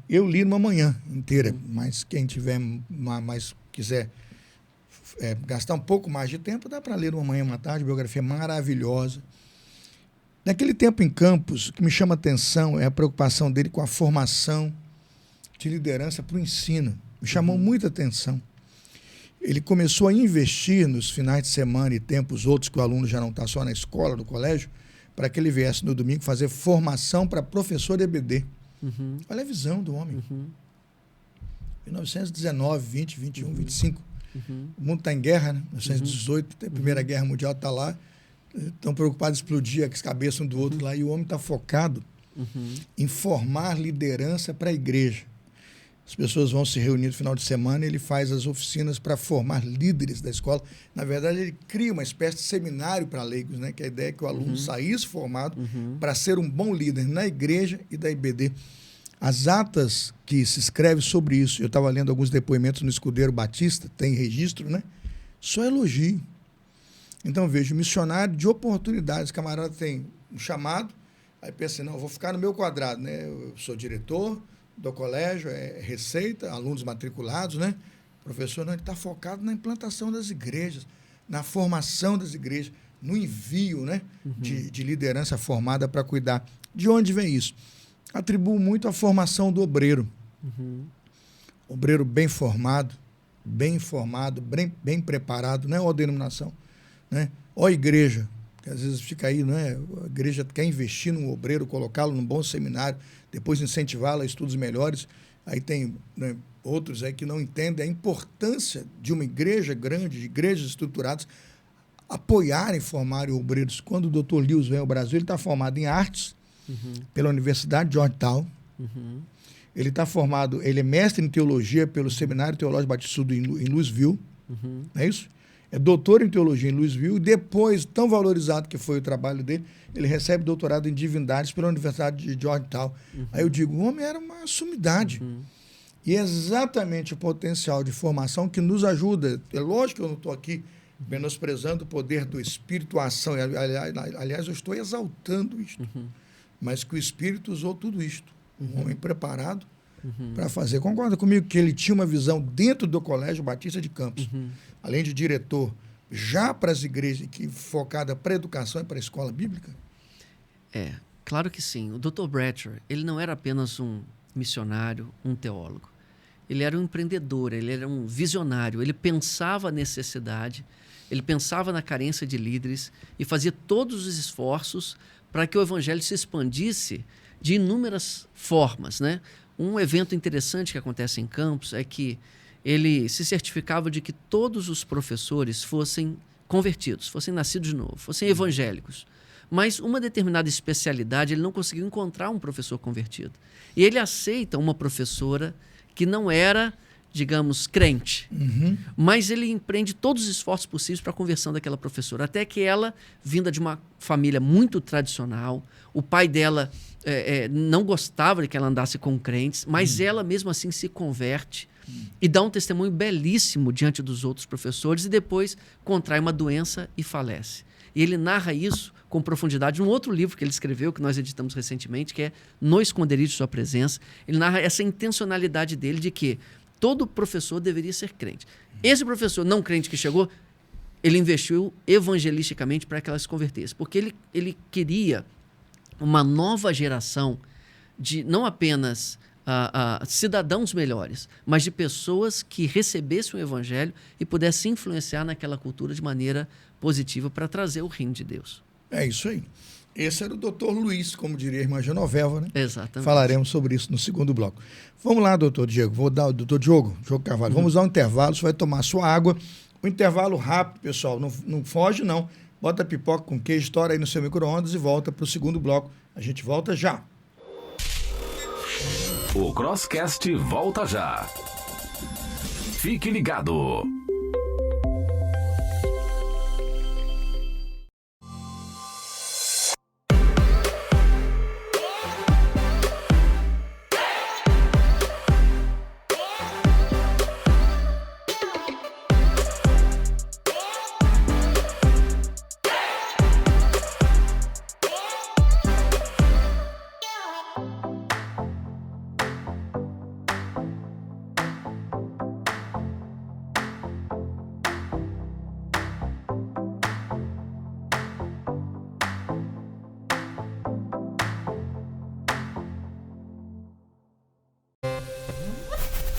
Eu li numa manhã inteira, mas quem tiver mais quiser gastar um pouco mais de tempo, dá para ler numa manhã e uma tarde, biografia maravilhosa. Naquele tempo em Campos, o que me chama a atenção é a preocupação dele com a formação de liderança para o ensino. Me chamou muita atenção. Ele começou a investir nos finais de semana e tempos outros que o aluno já não está só na escola, no colégio, para que ele viesse no domingo fazer formação para professor de EBD. Olha a visão do homem. 1919, 20, 21, 25. O mundo está em guerra, né? 1918, a Primeira Guerra Mundial está lá. Estão preocupados em explodir as cabeças um do outro lá. E o homem está focado em formar liderança para a igreja. As pessoas vão se reunir no final de semana e ele faz as oficinas para formar líderes da escola. Na verdade, ele cria uma espécie de seminário para leigos, né? Que a ideia é que o aluno saísse formado para ser um bom líder na igreja e da IBD. As atas que se escreve sobre isso, eu estava lendo alguns depoimentos no Escudeiro Batista, tem registro, né? Só elogio. Então, vejo, missionário de oportunidades. O camarada tem um chamado, aí pensa assim, não, eu vou ficar no meu quadrado, né? Eu sou diretor do colégio, receita, alunos matriculados, né? Professor, não, ele está focado na implantação das igrejas, na formação das igrejas, no envio, né? De liderança formada para cuidar. De onde vem isso? Atribuo muito à formação do obreiro. Obreiro bem formado, bem informado, bem preparado, não é ó denominação, né? Ó igreja, que às vezes fica aí, não é? A igreja quer investir num obreiro, colocá-lo num bom seminário, depois incentivá-lo a estudos melhores. Aí tem, né, outros aí que não entendem a importância de uma igreja grande, de igrejas estruturadas, apoiarem, formarem obreiros. Quando o Dr. Lewis vem ao Brasil, ele está formado em artes, pela Universidade de Georgetown. Ele está formado, ele é mestre em teologia pelo Seminário Teológico Batista em Louisville, não é isso? É doutor em teologia em Louisville e depois, tão valorizado que foi o trabalho dele, ele recebe doutorado em divindades pela Universidade de Georgetown. Aí eu digo, o homem era uma sumidade. E é exatamente o potencial de formação que nos ajuda. É lógico que eu não estou aqui menosprezando o poder do Espírito, a ação. Aliás, eu estou exaltando isto. Mas que o Espírito usou tudo isto. Um homem preparado para fazer. Concorda comigo que ele tinha uma visão dentro do Colégio Batista de Campos, além de diretor, já para as igrejas, que focada para a educação e para a escola bíblica? Claro que sim. O Dr. Bradshaw, ele não era apenas um missionário, um teólogo. Ele era um empreendedor, ele era um visionário. Ele pensava a necessidade, ele pensava na carência de líderes e fazia todos os esforços para que o evangelho se expandisse de inúmeras formas, né? Um evento interessante que acontece em Campos é que ele se certificava de que todos os professores fossem convertidos, fossem nascidos de novo, fossem evangélicos. Mas uma determinada especialidade ele não conseguiu encontrar um professor convertido. E ele aceita uma professora que não era, digamos, crente. Mas ele empreende todos os esforços possíveis para a conversão daquela professora. Até que ela, vinda de uma família muito tradicional, o pai dela não gostava de que ela andasse com crentes, mas ela mesmo assim se converte e dá um testemunho belíssimo diante dos outros professores e depois contrai uma doença e falece. E ele narra isso com profundidade num outro livro que ele escreveu, que nós editamos recentemente, que é No Esconderijo de Sua Presença. Ele narra essa intencionalidade dele de que todo professor deveria ser crente. Esse professor não crente que chegou, ele investiu evangelisticamente para que ela se convertesse, porque ele queria uma nova geração de não apenas cidadãos melhores, mas de pessoas que recebessem o evangelho e pudessem influenciar naquela cultura de maneira positiva para trazer o reino de Deus. É isso aí. Esse era o Dr. Luiz, como diria a irmã Genoveva, né? Exatamente. Falaremos sobre isso no segundo bloco. Vamos lá, doutor Diego. Vou dar o doutor Diogo Carvalho. Vamos dar um intervalo, você vai tomar sua água. Um intervalo rápido, pessoal. Não foge, não. Bota a pipoca com queijo, estoura aí no seu micro-ondas e volta para o segundo bloco. A gente volta já. O Crosscast volta já. Fique ligado.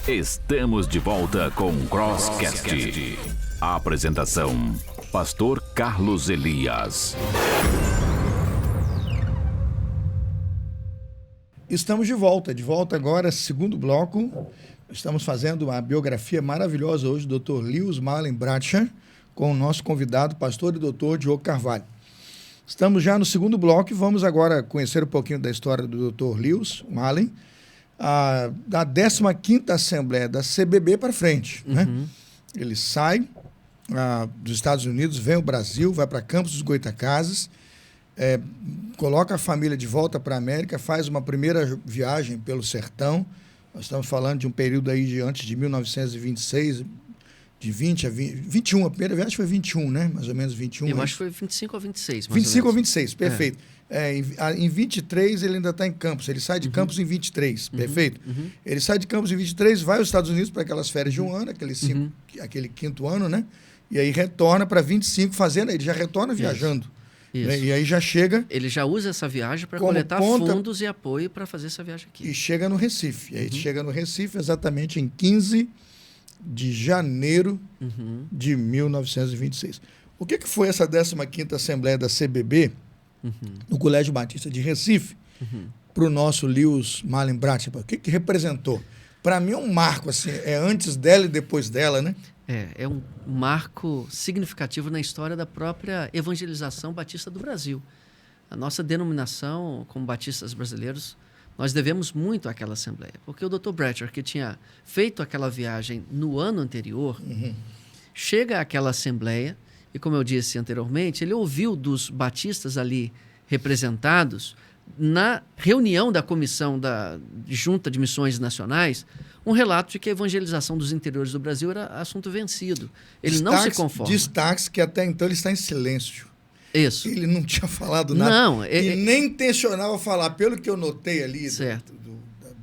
Estamos de volta com o Crosscast. A apresentação: Pastor Carlos Elias. Estamos de volta agora, segundo bloco. Estamos fazendo uma biografia maravilhosa hoje do Dr. Lewis Marlin Bradshaw, com o nosso convidado, pastor e doutor Diogo Carvalho. Estamos já no segundo bloco e vamos agora conhecer um pouquinho da história do Dr. Lewis Marlin, da 15ª Assembleia da CBB para frente. Né? Ele sai dos Estados Unidos, vem ao Brasil, vai para Campos dos Goytacazes, coloca a família de volta para a América, faz uma primeira viagem pelo sertão. Nós estamos falando de um período aí de antes de 1926, de 20 a 21. A primeira viagem foi 21, né? Mais ou menos 21. Eu acho que foi 25 ou 26. 25 ou 26, perfeito. Em 23 ele ainda está em Campos. Ele sai de Campos em 23, perfeito. Ele sai de Campos em 23, vai aos Estados Unidos para aquelas férias de um ano, aquele quinto ano, né? E aí retorna para 25 fazendo, ele já retorna viajando. Isso. Né? E aí já chega... Ele já usa essa viagem para coletar fundos e apoio para fazer essa viagem aqui. E chega no Recife. E aí chega no Recife exatamente em 15 de janeiro de 1926. O que foi essa 15ª Assembleia da CBB no Colégio Batista de Recife para o nosso Lewis Marlin Bradshaw? O que representou? Para mim é um marco, assim, é antes dela e depois dela, né? É um marco significativo na história da própria evangelização batista do Brasil. A nossa denominação, como batistas brasileiros, nós devemos muito àquela Assembleia, porque o Dr. Bradshaw, que tinha feito aquela viagem no ano anterior, chega àquela Assembleia e, como eu disse anteriormente, ele ouviu dos batistas ali representados, na reunião da Comissão da Junta de Missões Nacionais, um relato de que a evangelização dos interiores do Brasil era assunto vencido. Ele não se conforma. Destaques que até então ele está em silêncio. Isso. Ele não tinha falado nada. Não. E nem intencionava falar. Pelo que eu notei ali da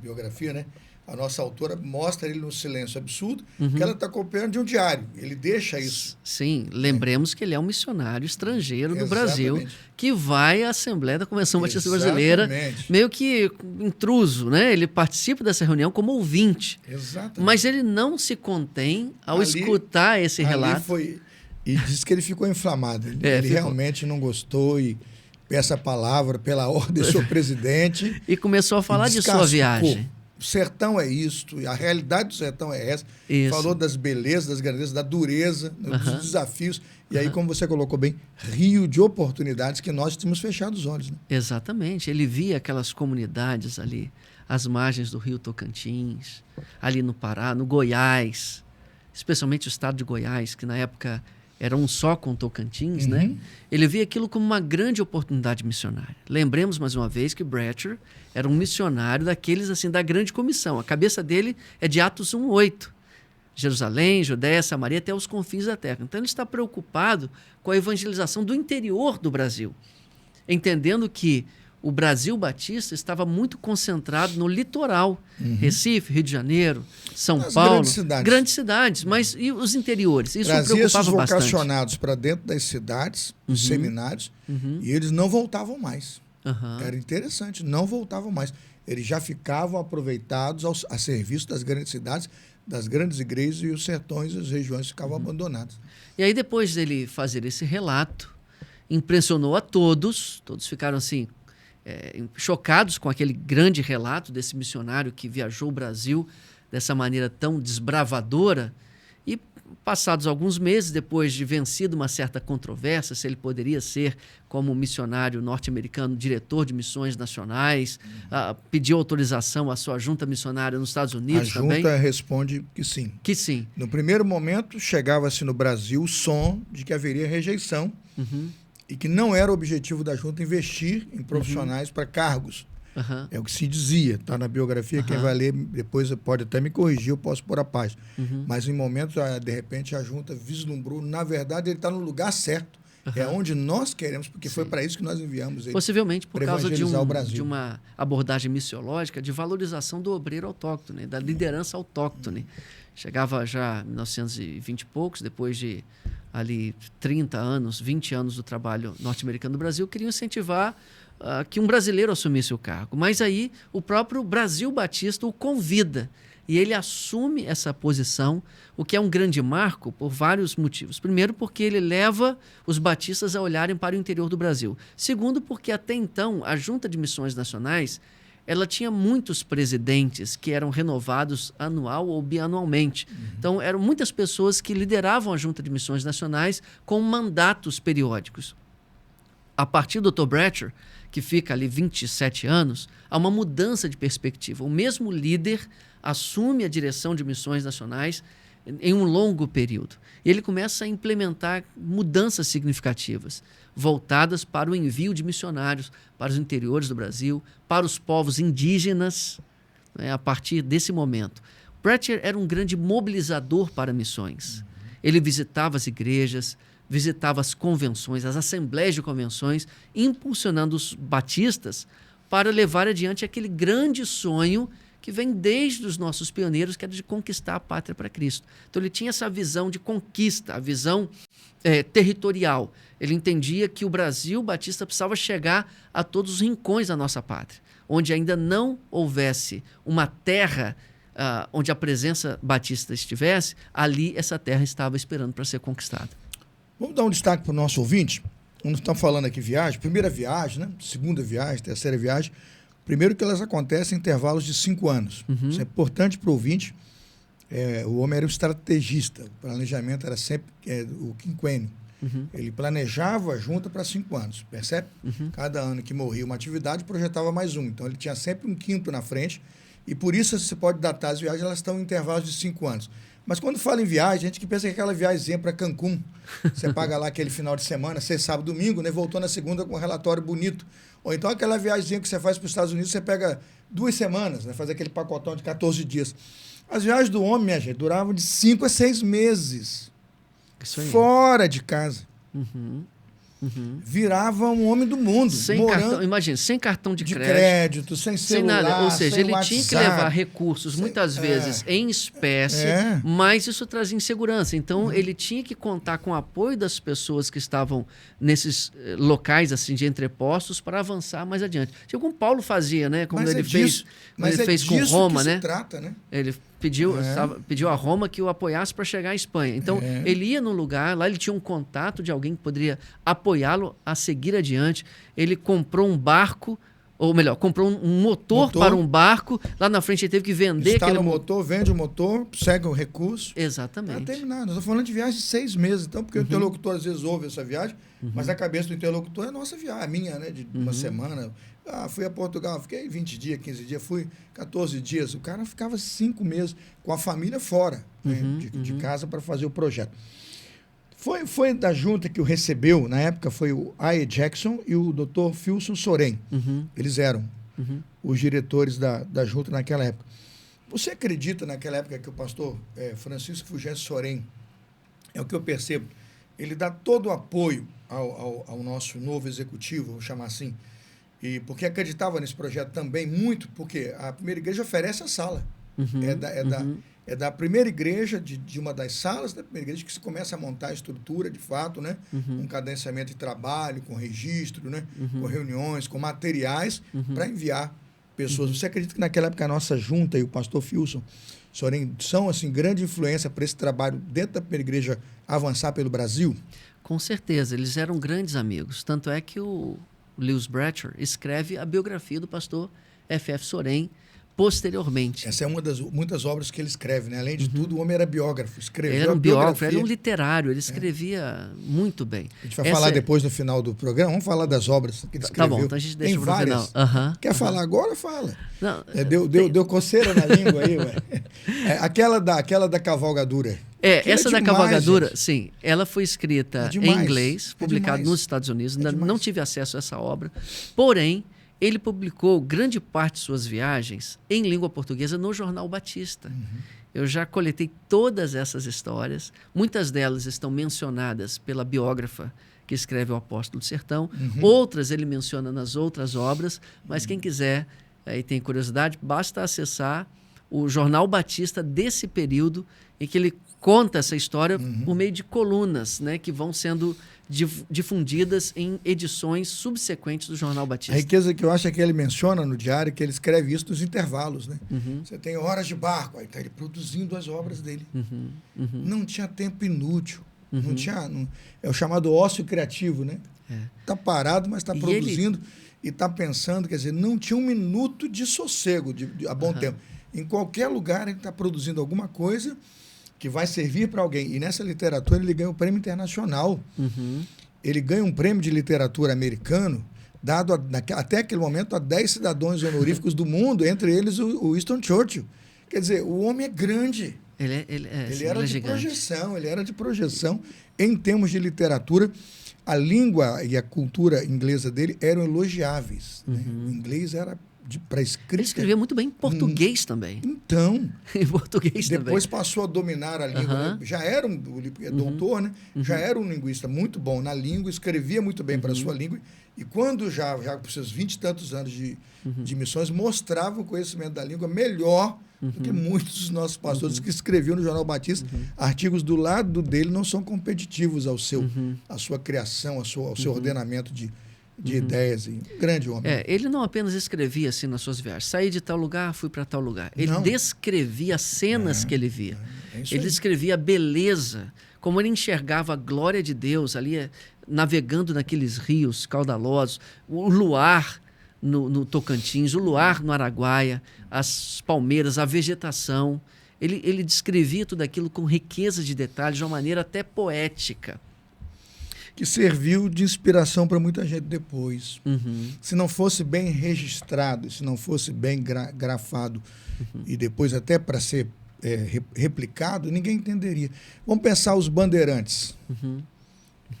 biografia, né? A nossa autora mostra ele no silêncio absurdo, que ela está acompanhando de um diário. Ele deixa isso. Sim, lembremos que ele é um missionário estrangeiro do Brasil que vai à Assembleia da Convenção Batista Brasileira, meio que intruso, né? Ele participa dessa reunião como ouvinte. Exatamente. Mas ele não se contém ao escutar esse relato. E diz que ele ficou inflamado. Ele realmente não gostou e peça a palavra pela ordem do seu presidente. E começou a falar de sua viagem. O sertão é isto, a realidade do sertão é essa. Isso. Falou das belezas, das grandezas, da dureza, dos desafios. E aí, como você colocou bem, rio de oportunidades que nós tínhamos fechado os olhos. Né? Exatamente. Ele via aquelas comunidades ali, às margens do rio Tocantins, ali no Pará, no Goiás, especialmente o estado de Goiás, que na época era um só com Tocantins, né? Ele via aquilo como uma grande oportunidade missionária. Lembremos mais uma vez que Bradshaw era um missionário daqueles assim da grande comissão. A cabeça dele é de Atos 1:8. Jerusalém, Judéia, Samaria, até os confins da terra. Então ele está preocupado com a evangelização do interior do Brasil, entendendo que o Brasil Batista estava muito concentrado no litoral. Recife, Rio de Janeiro, São Paulo. Grandes cidades. Mas e os interiores? Isso preocupava bastante. Esses vocacionados para dentro das cidades, dos seminários, e eles não voltavam mais. Era interessante, não voltavam mais. Eles já ficavam aproveitados a serviço das grandes cidades, das grandes igrejas, e os sertões e as regiões ficavam abandonados. E aí, depois dele fazer esse relato, impressionou a todos. Todos ficaram assim... chocados com aquele grande relato desse missionário que viajou o Brasil dessa maneira tão desbravadora, e passados alguns meses, depois de vencido uma certa controvérsia, se ele poderia ser, como missionário norte-americano, diretor de missões nacionais, pediu autorização à sua junta missionária nos Estados Unidos também. A junta responde que sim. Que sim. No primeiro momento, chegava-se no Brasil o som de que haveria rejeição e que não era o objetivo da junta investir em profissionais para cargos. É o que se dizia, está na biografia, quem vai ler depois pode até me corrigir, eu posso pôr a paz. Mas em momentos, de repente, a junta vislumbrou, na verdade, ele está no lugar certo, é onde nós queremos, porque foi para isso que nós enviamos ele. Possivelmente por causa de uma abordagem missiológica de valorização do obreiro autóctone, da liderança autóctone. Chegava já em 1920 e poucos, depois de ali 30 anos, 20 anos do trabalho norte-americano no Brasil, queriam incentivar que um brasileiro assumisse o cargo. Mas aí o próprio Brasil Batista o convida e ele assume essa posição, o que é um grande marco por vários motivos. Primeiro, porque ele leva os batistas a olharem para o interior do Brasil. Segundo, porque até então a Junta de Missões Nacionais ela tinha muitos presidentes que eram renovados anual ou bianualmente. Então, eram muitas pessoas que lideravam a Junta de Missões Nacionais com mandatos periódicos. A partir do Dr. Bratcher, que fica ali 27 anos, há uma mudança de perspectiva. O mesmo líder assume a direção de missões nacionais em um longo período. E ele começa a implementar mudanças significativas, voltadas para o envio de missionários para os interiores do Brasil, para os povos indígenas, a partir desse momento. Bratcher era um grande mobilizador para missões. Ele visitava as igrejas, visitava as convenções, as assembleias de convenções, impulsionando os batistas para levar adiante aquele grande sonho que vem desde os nossos pioneiros, que era de conquistar a pátria para Cristo. Então, ele tinha essa visão de conquista, a visão territorial. Ele entendia que o Brasil batista precisava chegar a todos os rincões da nossa pátria, onde ainda não houvesse uma terra onde a presença batista estivesse, ali essa terra estava esperando para ser conquistada. Vamos dar um destaque para o nosso ouvinte. Nós estamos falando aqui viagem, primeira viagem, né? Segunda viagem, terceira viagem. Primeiro que elas acontecem em intervalos de 5 anos. Isso é importante para o ouvinte. O homem era um estrategista. O planejamento era sempre o quinquênio. Ele planejava a junta para 5 anos, percebe? Cada ano que morria uma atividade, projetava mais um. Então, ele tinha sempre um quinto na frente. E por isso você pode datar as viagens, elas estão em intervalos de 5 anos. Mas quando fala em viagem, a gente que pensa que aquela viagemzinha para Cancún, você paga lá aquele final de semana, sexta, sábado, domingo, né? Voltou na segunda com um relatório bonito. Ou então aquela viagemzinha que você faz para os Estados Unidos, você pega 2 semanas, né? Faz aquele pacotão de 14 dias. As viagens do homem, minha gente, duravam de 5 a 6 meses. Isso aí. Fora de casa. Virava um homem do mundo. Sem cartão, imagina, sem cartão de crédito, sem celular, sem nada. Ou seja, ele WhatsApp, tinha que levar recursos, muitas vezes, em espécie, mas isso trazia insegurança. Então, ele tinha que contar com o apoio das pessoas que estavam nesses locais assim, de entrepostos para avançar mais adiante. Tipo como Paulo fazia, né? Como ele fez com Roma, né? Trata, né? Ele pediu a Roma que o apoiasse para chegar à Espanha. Então, ele ia num lugar, lá ele tinha um contato de alguém que poderia apoiá-lo a seguir adiante. Ele comprou um barco, ou melhor, comprou um motor para um barco. Lá na frente ele teve que vender aquele motor, vende o motor, segue o recurso. Exatamente. Para terminar. Nós estamos falando de viagem de 6 meses, então, porque o interlocutor às vezes ouve essa viagem, mas a cabeça do interlocutor é a nossa viagem, a minha, né? De uma semana. Fui a Portugal, fiquei 20 dias, 15 dias, fui 14 dias. O cara ficava 5 meses com a família fora de casa para fazer o projeto. Foi da junta que o recebeu, na época, foi o A.E. Jackson e o Dr. Filson Soren. Eles eram os diretores da junta naquela época. Você acredita naquela época que o pastor Francisco Fulgêncio Soren, é o que eu percebo, ele dá todo o apoio ao nosso novo executivo, vamos chamar assim, porque acreditava nesse projeto também muito, porque a primeira igreja oferece a sala. É da primeira igreja, de uma das salas da primeira igreja, que se começa a montar a estrutura, de fato, né? Com cadenciamento de trabalho, com registro, né? Com reuniões, com materiais, para enviar pessoas. Você acredita que naquela época a nossa junta e o pastor Filson Soren são, assim, grande influência para esse trabalho dentro da primeira igreja avançar pelo Brasil? Com certeza, eles eram grandes amigos. Tanto é que o Lewis Bratcher escreve a biografia do pastor F.F. Soren posteriormente. Essa é uma das muitas obras que ele escreve, né? Além de tudo, o homem era biógrafo, escreveu Ele era um a biógrafo, biografia. era um literário, ele escrevia muito bem. A gente vai falar depois no final do programa, vamos falar das obras que ele escreveu. Tá bom, então a gente deixa Tem pro várias. final. Quer falar agora? Fala. Não, Deu coceira na língua aí, ué. Aquela da cavalgadura. Aquilo essa da demais, cavalgadura, gente. sim, ela foi escrita demais, em inglês, publicada demais. nos Estados Unidos, ainda demais. não tive acesso a essa obra, porém, ele publicou grande parte de suas viagens em língua portuguesa no Jornal Batista. Eu já coletei todas essas histórias, muitas delas estão mencionadas pela biógrafa que escreve o Apóstolo do Sertão, outras ele menciona nas outras obras, mas quem quiser e tem curiosidade, basta acessar o Jornal Batista desse período em que ele conta essa história por meio de colunas, né, que vão sendo difundidas em edições subsequentes do Jornal Batista. A riqueza que eu acho é que ele menciona no diário, que ele escreve isso nos intervalos, né? Você tem horas de barco, aí está ele produzindo as obras dele. Não tinha tempo inútil. Não tinha, é o chamado ócio criativo, né? Está parado, mas está produzindo e está pensando, quer dizer, não tinha um minuto de sossego a bom tempo. Em qualquer lugar ele está produzindo alguma coisa que vai servir para alguém. E nessa literatura ele ganha o prêmio internacional. Ele ganha um prêmio de literatura americano, dado até aquele momento a 10 cidadãos honoríficos do mundo, entre eles o Winston Churchill. Quer dizer, o homem é grande. Ele era de projeção, ele era de projeção. Em termos de literatura, a língua e a cultura inglesa dele eram elogiáveis. Né? O inglês era para escrita. Ele escrevia muito bem em português também. Então, em português depois também. Passou a dominar a língua. Né? Já era doutor, né? Já era um linguista muito bom na língua, escrevia muito bem para a sua língua. E quando já com seus 20 e tantos anos de missões, mostrava o conhecimento da língua melhor do que muitos dos nossos pastores que escreviam no Jornal Batista. Artigos do lado dele não são competitivos à sua criação, ao seu ordenamento de ideias. Um grande homem. Ele não apenas escrevia assim nas suas viagens. Saí de tal lugar, fui para tal lugar. Ele descrevia cenas que ele via. Ele descrevia a beleza, como ele enxergava a glória de Deus ali navegando naqueles rios caudalosos, o luar no Tocantins, o luar no Araguaia, as palmeiras, a vegetação. Ele descrevia tudo aquilo com riqueza de detalhes, de uma maneira até poética. Que serviu de inspiração para muita gente depois. Se não fosse bem registrado, se não fosse bem grafado, e depois até para ser replicado, ninguém entenderia. Vamos pensar os bandeirantes.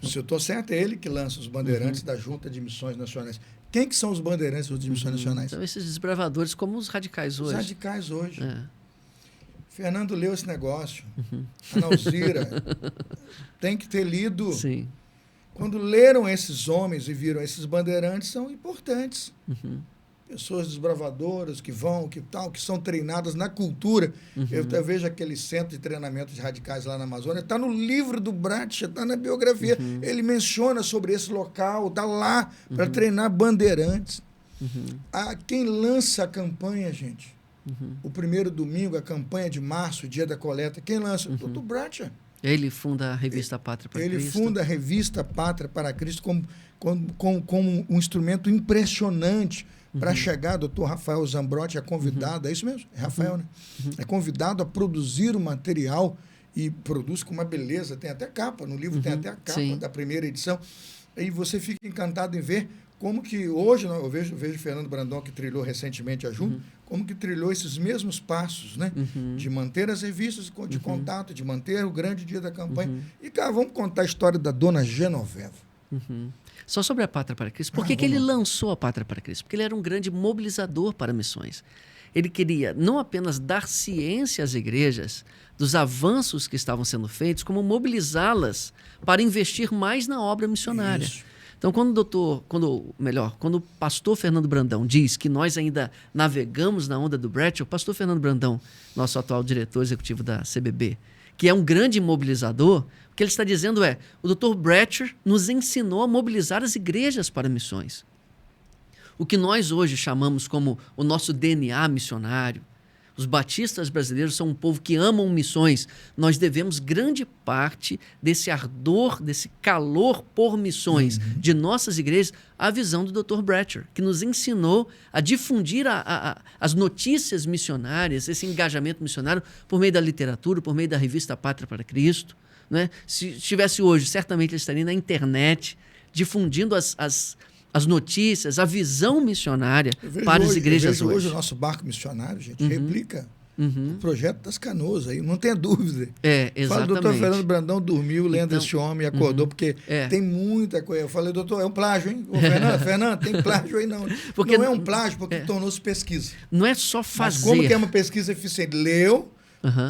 Se eu estou certo, é ele que lança os bandeirantes da Junta de Missões Nacionais. Quem que são os bandeirantes de Missões Nacionais? São esses desbravadores como os radicais hoje. Os radicais hoje. Fernando leu esse negócio. Ana Alzira. Tem que ter lido. Sim. Quando leram esses homens e viram esses bandeirantes, são importantes. Pessoas desbravadoras que são treinadas na cultura. Eu até vejo aquele centro de treinamento de radicais lá na Amazônia. Está no livro do Bradshaw, está na biografia. Ele menciona sobre esse local, está lá para treinar bandeirantes. Quem lança a campanha, gente? O primeiro domingo, a campanha de março, dia da coleta, quem lança? O Dr. Bradshaw. Ele funda a revista Pátria para Cristo. Ele funda a revista Pátria para Cristo como um instrumento impressionante para chegar. Dr. Rafael Zambrotti é convidado, é isso mesmo? É Rafael, né? É convidado a produzir o material e produz com uma beleza. Tem até capa, no livro tem até a capa da primeira edição. E você fica encantado em ver como que hoje, eu vejo o Fernando Brandão, que trilhou recentemente a Junta, como que trilhou esses mesmos passos, né? De manter as revistas de contato, de manter o grande dia da campanha. E, cara, vamos contar a história da dona Genoveva. Só sobre a Pátria para Cristo. Por que ele lançou a Pátria para Cristo? Porque ele era um grande mobilizador para missões. Ele queria não apenas dar ciência às igrejas dos avanços que estavam sendo feitos, como mobilizá-las para investir mais na obra missionária. Isso. Então, quando o pastor Fernando Brandão diz que nós ainda navegamos na onda do Bradshaw, o pastor Fernando Brandão, nosso atual diretor executivo da CBB, que é um grande mobilizador, o que ele está dizendo é: o Dr. Bradshaw nos ensinou a mobilizar as igrejas para missões. O que nós hoje chamamos como o nosso DNA missionário, Os batistas brasileiros são um povo que amam missões. Nós devemos grande parte desse ardor, desse calor por missões de nossas igrejas à visão do Dr. Bratcher, que nos ensinou a difundir as notícias missionárias, esse engajamento missionário por meio da literatura, por meio da revista Pátria para Cristo. Né? Se estivesse hoje, certamente ele estaria na internet, difundindo as notícias, a visão missionária para as igrejas hoje. hoje. O nosso barco missionário, gente, replica o projeto das canoas, aí não tenha dúvida. Exatamente. Fala, doutor Fernando Brandão dormiu lendo esse homem e acordou, porque tem muita coisa. Eu falei, doutor, é um plágio, hein? Ô, Fernando, tem plágio aí não. Porque não é um plágio, porque tornou-se pesquisa. Não é só fazer. Mas como que é uma pesquisa eficiente? Leu,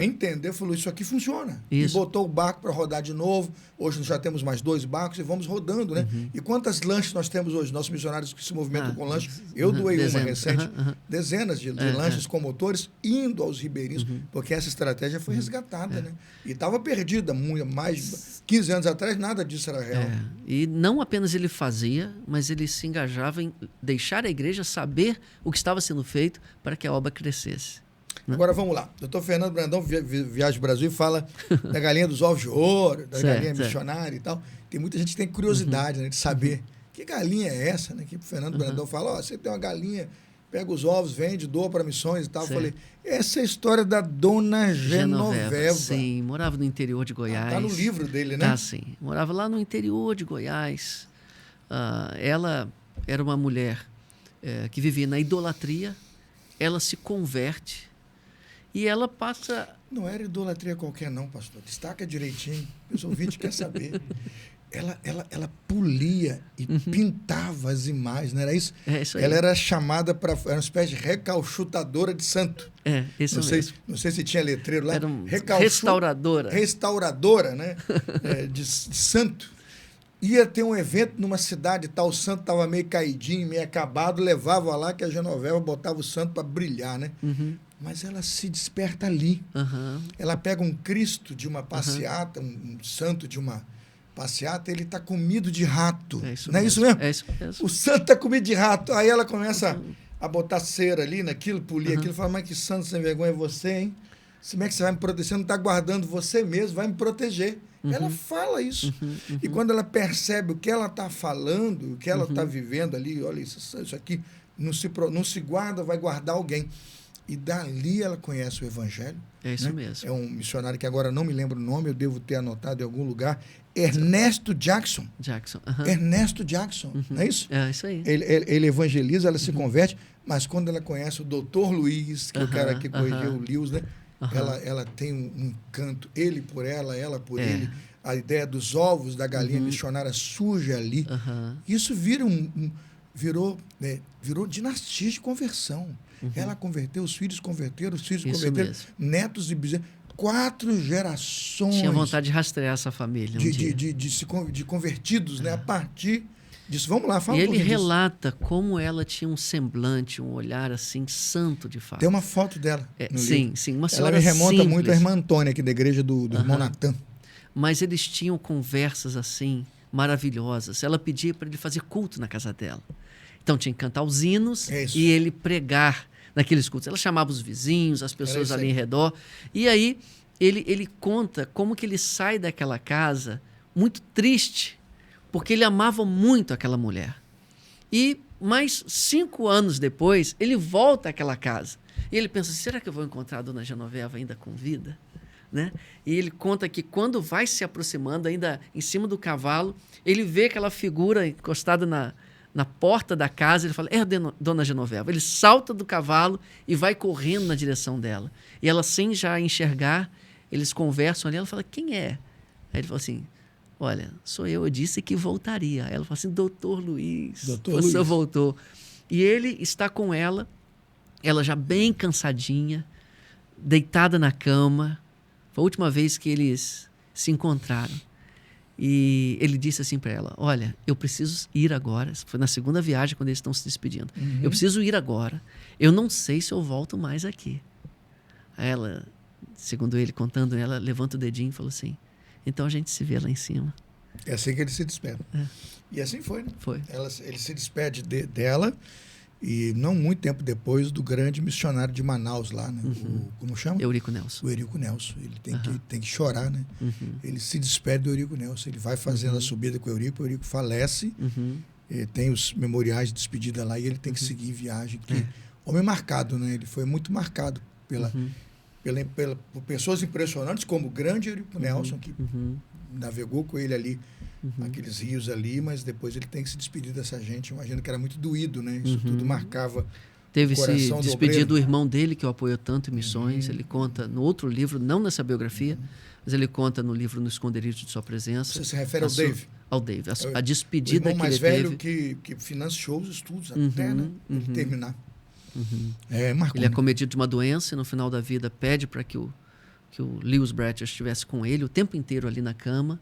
entendeu, falou, isso aqui funciona. Isso. E botou o barco para rodar de novo. Hoje nós já temos mais 2 barcos e vamos rodando, né? E quantas lanchas nós temos hoje? Nossos missionários que se movimentam com lanchas. Eu doei uma recente. Dezenas de lanchas com motores indo aos ribeirinhos, porque essa estratégia foi resgatada, né? E estava perdida mais de 15 anos atrás, nada disso era real. E não apenas ele fazia, mas ele se engajava em deixar a igreja saber o que estava sendo feito para que a obra crescesse. Agora vamos lá. Doutor Fernando Brandão viaja ao Brasil e fala da galinha dos ovos de ouro, da galinha missionária e tal. Tem muita gente que tem curiosidade, né, de saber que galinha é essa, né? Que o Fernando Brandão fala, você tem uma galinha, pega os ovos, vende, doa para missões e tal. Eu falei, essa é a história da Dona Genoveva. Sim, morava no interior de Goiás. Está no livro dele, né? Sim. Morava lá no interior de Goiás. Ela era uma mulher que vivia na idolatria. Ela se converte e ela passa... Não era idolatria qualquer não, pastor. Destaca direitinho. Os ouvintes querem saber. Ela polia e pintava as imagens, não era isso? Isso aí. Ela era chamada para... Era uma espécie de recalchutadora de santo. Isso mesmo. Não sei se tinha letreiro lá. Era restauradora. Restauradora, né? de santo. Ia ter um evento numa cidade tal, o santo estava meio caidinho, meio acabado, levava lá que a Genoveva botava o santo para brilhar, né? Mas ela se desperta ali. Ela pega um Cristo de uma passeata, um santo de uma passeata, ele está comido de rato. Não é isso mesmo? É isso mesmo. O santo está comido de rato. Aí ela começa a botar cera ali naquilo, polir aquilo, fala, mas que santo sem vergonha é você, hein? Como é que você vai me proteger? Você não está guardando você mesmo, vai me proteger. Ela fala isso. E quando ela percebe o que ela está falando, o que ela está vivendo ali, olha, isso aqui não se guarda, vai guardar alguém. E dali ela conhece o Evangelho. É isso mesmo. É um missionário que agora não me lembro o nome, eu devo ter anotado em algum lugar. Ernesto Jackson. Ernesto Jackson, não é isso? É isso aí. Ele evangeliza, ela se converte, mas quando ela conhece o Dr. Luiz, que é o cara que corrigiu o Lewis, né? Ela tem um encanto, ele por ela por ele. A ideia dos ovos da galinha missionária surge ali. Isso virou dinastia de conversão. Ela converteu, os filhos converteram, netos e bisnetos. 4 gerações. Tinha vontade de rastrear essa família. De convertidos, né? A partir disso. Vamos lá, fala um pouquinho. E ele relata como ela tinha um semblante, um olhar assim, santo de fato. Tem uma foto dela. Sim, uma senhora ela me remonta simples. muito à irmã Antônia, aqui da igreja do irmão Natan. Mas eles tinham conversas assim, maravilhosas. Ela pedia para ele fazer culto na casa dela. Então tinha que cantar os hinos e ele pregar naqueles cultos. Ela chamava os vizinhos, as pessoas ali em redor. E aí ele conta como que ele sai daquela casa muito triste, porque ele amava muito aquela mulher. E mais 5 anos depois, ele volta àquela casa. E ele pensa, será que eu vou encontrar a Dona Genoveva ainda com vida? Né? E ele conta que quando vai se aproximando, ainda em cima do cavalo, ele vê aquela figura encostada na porta da casa, ele fala, é a Dona Genoveva. Ele salta do cavalo e vai correndo na direção dela. E ela, sem já enxergar, eles conversam ali, ela fala, quem é? Aí ele fala assim, olha, sou eu disse que voltaria. Aí ela fala assim, doutor Luiz, você voltou. E ele está com ela já bem cansadinha, deitada na cama. Foi a última vez que eles se encontraram. E ele disse assim para ela, olha, eu preciso ir agora. Foi na segunda viagem, quando eles estão se despedindo. Eu preciso ir agora. Eu não sei se eu volto mais aqui. Aí ela, segundo ele, contando, ela levanta o dedinho e falou assim, então a gente se vê lá em cima. É assim que ele se despede. E assim foi, né? Foi. Ele se despede dela E não muito tempo depois do grande missionário de Manaus lá, né? Como chama? Eurico Nelson. O Eurico Nelson. Ele tem que chorar, né? Ele se despede do Eurico Nelson. Ele vai fazendo a subida com o Eurico falece. Tem os memoriais de despedida lá e ele tem que seguir em viagem. Homem marcado, né? Ele foi muito marcado por pessoas impressionantes, como o grande Eurico Nelson, que navegou com ele ali, aqueles rios ali, mas depois ele tem que se despedir dessa gente. Imagino que era muito doído, né? Isso tudo marcava. Teve se coração do despedir obreiro. do irmão dele, que o apoiou tanto em missões. Ele conta no outro livro, não nessa biografia, mas ele conta no livro No Esconderijo de Sua Presença. Você se refere ao Dave? Ao Dave. A O despedida irmão que mais ele velho teve. que financiou os estudos até né, ele terminar. Marcou, Ele é né? acometido de uma doença e no final da vida pede para que o Lewis Bratcher estivesse com ele o tempo inteiro ali na cama,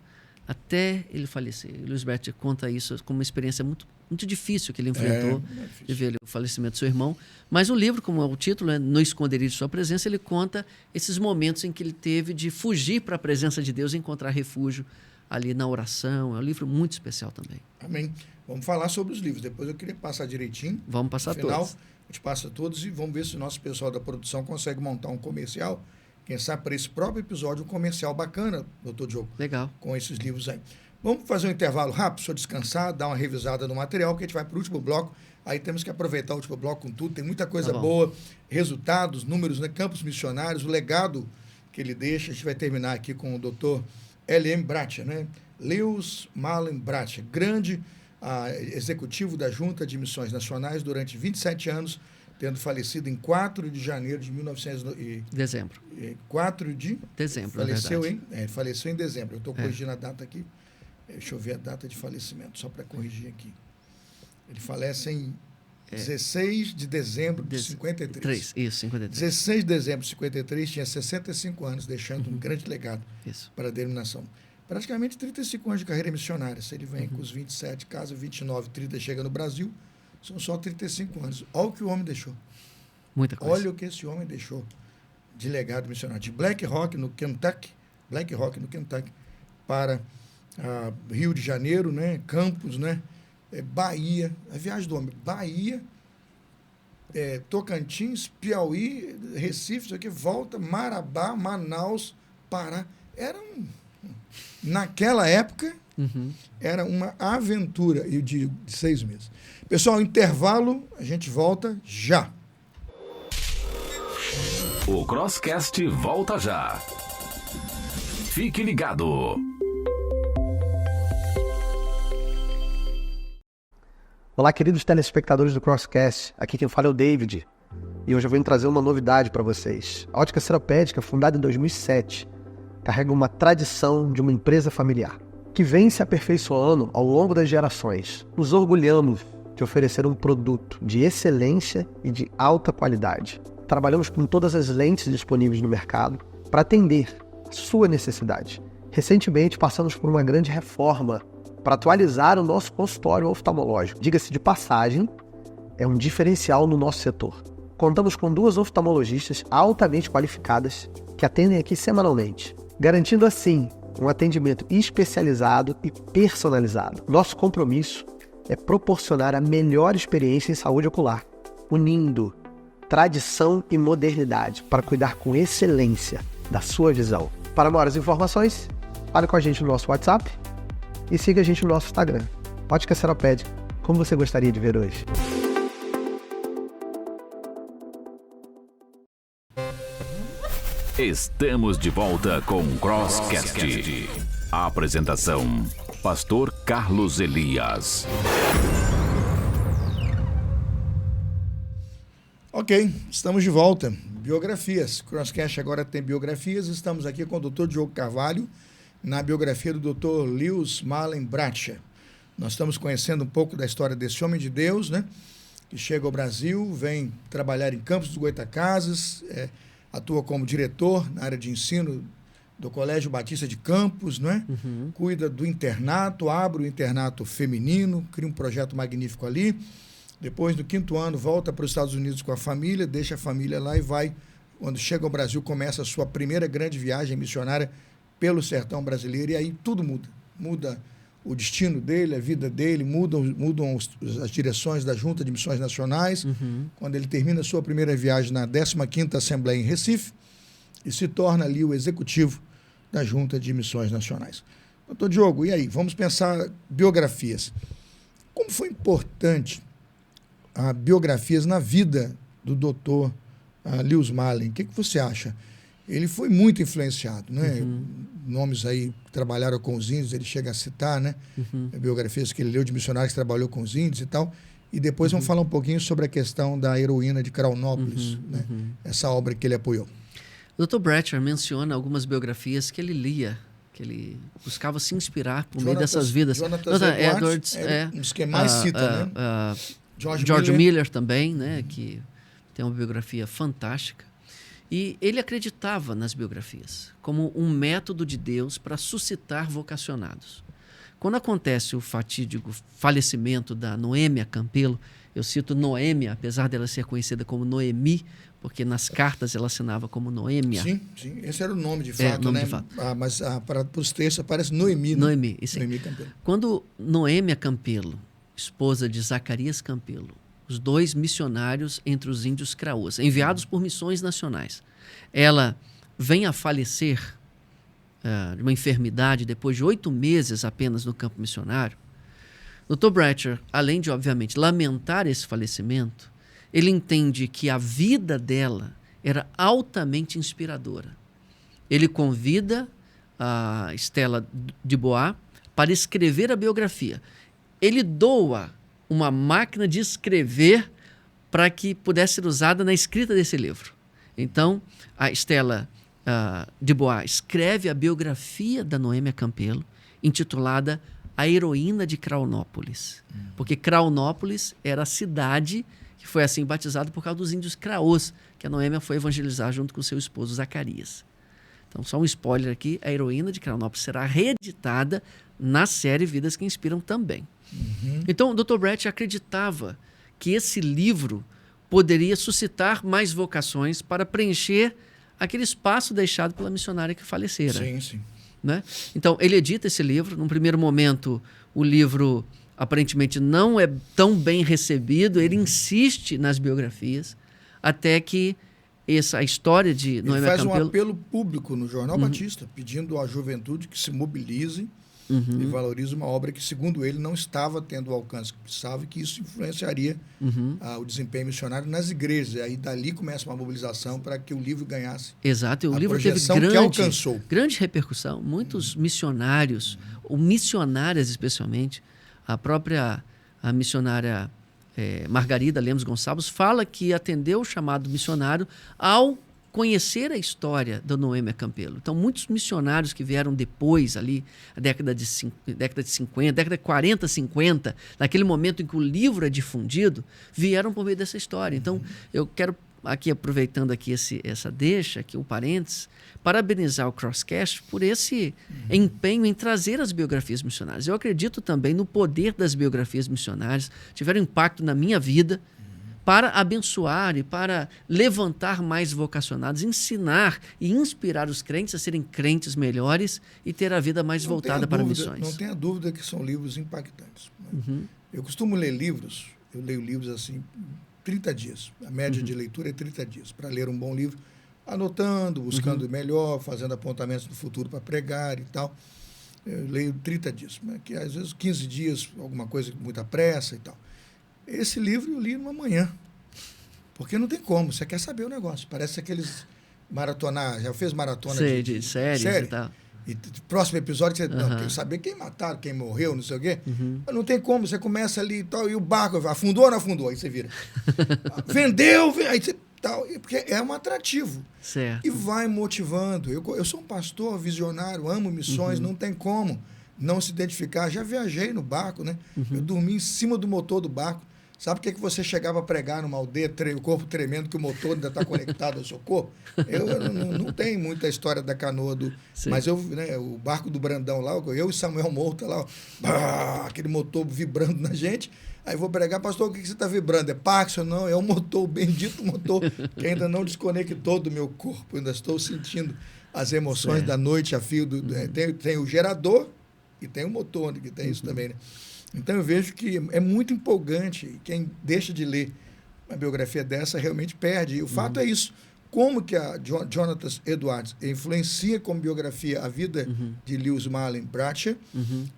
até ele falecer. O Lewis Bratcher conta isso como uma experiência muito, muito difícil que ele enfrentou de ver o falecimento do seu irmão. Mas o livro, como é o título, No Esconderijo de Sua Presença, ele conta esses momentos em que ele teve de fugir para a presença de Deus e encontrar refúgio ali na oração. É um livro muito especial também. Amém. Vamos falar sobre os livros. Depois eu queria passar direitinho. Vamos passar no final, todos. A gente passa todos e vamos ver se o nosso pessoal da produção consegue montar um comercial. Quem sabe para esse próprio episódio, um comercial bacana, doutor Diogo. Legal. Com esses livros aí. Vamos fazer um intervalo rápido, só descansar, dar uma revisada no material, que a gente vai para o último bloco. Aí temos que aproveitar o último bloco com tudo. Tem muita coisa boa, resultados, números, né? Campos missionários, o legado que ele deixa. A gente vai terminar aqui com o doutor L.M. Bratcher, né? Lewis Malen Bratcher, grande executivo da Junta de Missões Nacionais durante 27 anos, tendo falecido em 4 de janeiro de 1900 Dezembro. 4 de... Dezembro, faleceu, na verdade. Faleceu em dezembro. Eu estou corrigindo a data aqui. Deixa eu ver a data de falecimento, só para corrigir aqui. Ele falece em 16 de dezembro de 53. Isso, 53. 16 de dezembro de 53, tinha 65 anos, deixando um grande legado para a denominação. Praticamente 35 anos de carreira missionária. Se ele vem com os 27, casa 29, 30, chega no Brasil, são só 35 anos. Olha o que o homem deixou. Muita coisa. Olha o que esse homem deixou de legado missionário. De Black Rock, no Kentucky, para Rio de Janeiro, né? Campos, né? Bahia, a viagem do homem, Bahia, Tocantins, Piauí, Recife, isso aqui, volta, Marabá, Manaus, Pará. Naquela época, era uma aventura, eu digo, de 6 meses. Pessoal, intervalo, a gente volta já. O Crosscast volta já. Fique ligado. Olá, queridos telespectadores do Crosscast. Aqui quem fala é o David. E hoje eu venho trazer uma novidade para vocês. A Ótica Seropédica, fundada em 2007, carrega uma tradição de uma empresa familiar, que vem se aperfeiçoando ao longo das gerações. Nos orgulhamos de oferecer um produto de excelência e de alta qualidade. Trabalhamos com todas as lentes disponíveis no mercado para atender a sua necessidade. Recentemente passamos por uma grande reforma para atualizar o nosso consultório oftalmológico. Diga-se de passagem, é um diferencial no nosso setor. Contamos com 2 oftalmologistas altamente qualificadas que atendem aqui semanalmente, garantindo assim um atendimento especializado e personalizado. Nosso compromisso é proporcionar a melhor experiência em saúde ocular, unindo tradição e modernidade para cuidar com excelência da sua visão. Para maiores informações, fale com a gente no nosso WhatsApp e siga a gente no nosso Instagram. Ótica Seropédica, como você gostaria de ver hoje? Estamos de volta com o Crosscast. A apresentação: Pastor Carlos Elias. Ok, estamos de volta. Biografias. Crosscast agora tem biografias. Estamos aqui com o Dr. Diogo Carvalho, na biografia do Dr. Lewis Malen Bratcher. Nós estamos conhecendo um pouco da história desse homem de Deus, né? Que chega ao Brasil, vem trabalhar em Campos dos Goytacazes, atua como diretor na área de ensino do Colégio Batista de Campos, né? Cuida do internato, abre o internato feminino, cria um projeto magnífico ali. Depois, no 5º ano, volta para os Estados Unidos com a família, deixa a família lá e vai, quando chega ao Brasil, começa a sua primeira grande viagem missionária pelo sertão brasileiro, e aí tudo muda. Muda o destino dele, a vida dele, mudam as direções da Junta de Missões Nacionais, quando ele termina a sua primeira viagem na 15ª Assembleia em Recife e se torna ali o executivo da Junta de Missões Nacionais. Doutor Diogo, e aí? Vamos pensar biografias. Como foi importante a biografias na vida do doutor Lewis Marlin? O que você acha? Ele foi muito influenciado, né? Nomes aí que trabalharam com os índios, ele chega a citar, né? Biografias que ele leu de missionários que trabalhou com os índios e tal. E depois vamos falar um pouquinho sobre a questão da heroína de Craunópolis, né? Essa obra que ele apoiou. O Dr. Bratcher menciona algumas biografias que ele lia, que ele buscava se inspirar por meio dessas vidas. Jonathan Edwards um dos que mais cita, né? George Miller também, né? Que tem uma biografia fantástica. E ele acreditava nas biografias como um método de Deus para suscitar vocacionados. Quando acontece o fatídico falecimento da Noêmia Campelo, eu cito Noêmia, apesar dela ser conhecida como Noemi, porque nas cartas ela assinava como Noêmia. Sim, esse era o nome de fato, nome né? de fato. Mas para os textos aparece Noemi, né? Noemi, isso aí. Noemi Campelo. Quando Noêmia Campelo, esposa de Zacarias Campelo, os dois missionários entre os índios Craôs, enviados por missões nacionais, ela vem a falecer de uma enfermidade depois de 8 meses apenas no campo missionário. Dr. Bratcher, além de, obviamente, lamentar esse falecimento, ele entende que a vida dela era altamente inspiradora. Ele convida a Stella Dubois para escrever a biografia. Ele doa uma máquina de escrever para que pudesse ser usada na escrita desse livro. Então, a Stella Dubois escreve a biografia da Noêmia Campelo, intitulada A Heroína de Craunópolis. Porque Craunópolis era a cidade que foi assim batizada por causa dos índios Craôs, que a Noêmia foi evangelizar junto com seu esposo Zacarias. Então, só um spoiler aqui, A Heroína de Craunópolis será reeditada na série Vidas que Inspiram também. Então, o Dr. Bratcher acreditava que esse livro poderia suscitar mais vocações para preencher aquele espaço deixado pela missionária que falecera. Sim. Né? Então, ele edita esse livro. Num primeiro momento, o livro aparentemente não é tão bem recebido. Ele insiste nas biografias, até que a história de Noêmia Campelo... Ele faz um apelo público no Jornal Batista, pedindo à juventude que se mobilize e valorize uma obra que, segundo ele, não estava tendo o alcance que precisava e que isso influenciaria o desempenho missionário nas igrejas. E aí, dali começa uma mobilização para que o livro ganhasse. Exato, e o a livro teve grande repercussão. Muitos missionários, ou missionárias especialmente, a missionária Margarida Lemos Gonçalves fala que atendeu o chamado missionário ao conhecer a história da Noêmia Campelo. Então, muitos missionários que vieram depois, ali, a década de 50, década de 40, 50, naquele momento em que o livro é difundido, vieram por meio dessa história. Então, eu quero, aqui aproveitando aqui essa deixa, aqui um parênteses, parabenizar o Crosscast por esse empenho em trazer as biografias missionárias. Eu acredito também no poder das biografias missionárias, tiveram impacto na minha vida, para abençoar e para levantar mais vocacionados, ensinar e inspirar os crentes a serem crentes melhores e ter a vida mais voltada para missões. Não tenha dúvida que são livros impactantes. Eu costumo ler livros, eu leio livros assim, 30 dias. A média de leitura é 30 dias. Para ler um bom livro, anotando, buscando o melhor, fazendo apontamentos do futuro para pregar e tal. Eu leio 30 dias, que às vezes 15 dias, alguma coisa com muita pressa e tal. Esse livro eu li numa manhã, porque não tem como, você quer saber o negócio. Parece aqueles maratonar, já fez maratona de séries e tal. E próximo episódio, você tem que saber quem mataram, quem morreu, não sei o quê. Não tem como, você começa ali e tal, e o barco afundou ou não afundou? Aí você vira. Vendeu, aí você... Tal, porque é um atrativo. Certo. E vai motivando. Eu sou um pastor visionário, amo missões, não tem como não se identificar. Já viajei no barco, né? Eu dormi em cima do motor do barco. Sabe por que você chegava a pregar numa aldeia, o corpo tremendo, que o motor ainda está conectado ao seu corpo? Eu não tenho muita história da canoa, mas o barco do Brandão lá, eu e Samuel Mouta lá, aquele motor vibrando na gente. Aí vou pregar, pastor, o que você está vibrando? É Parkinson? Não, é um motor, o bendito motor, que ainda não desconectou do meu corpo. Ainda estou sentindo as emoções da noite a fio. Tem o gerador, E tem um motor que tem isso também, né? Então eu vejo que é muito empolgante. E quem deixa de ler uma biografia dessa realmente perde. E o fato é isso. Como que a Jonathan Edwards influencia como biografia a vida de Lewis Marlin Bratcher,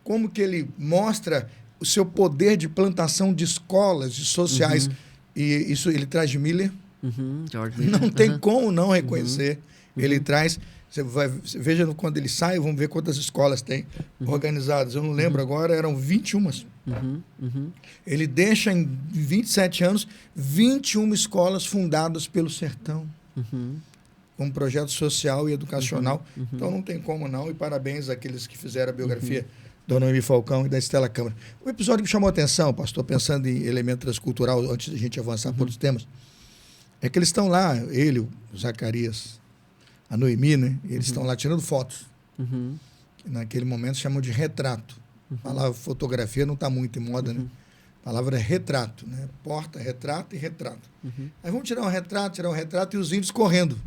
como que ele mostra o seu poder de plantação de escolas e sociais, e isso ele traz de Miller. George Miller. Não tem como não reconhecer. Ele traz... Você veja quando ele sai, vamos ver quantas escolas tem organizadas. Eu não lembro agora, eram 21. Ele deixa em 27 anos 21 escolas fundadas pelo sertão. Com projeto social e educacional. Então não tem como não. E parabéns àqueles que fizeram a biografia da Noemi Falcão e da Estela Câmara. O episódio que chamou a atenção, pastor, pensando em elemento transcultural, antes de a gente avançar por outros temas, é que eles estão lá, ele, o Zacarias, a Noemi, né? E eles estão lá tirando fotos. Que naquele momento chamam de retrato. A palavra fotografia não está muito em moda, né? A palavra é retrato, né? Porta, retrato e retrato. Aí vamos tirar um retrato e os índios correndo.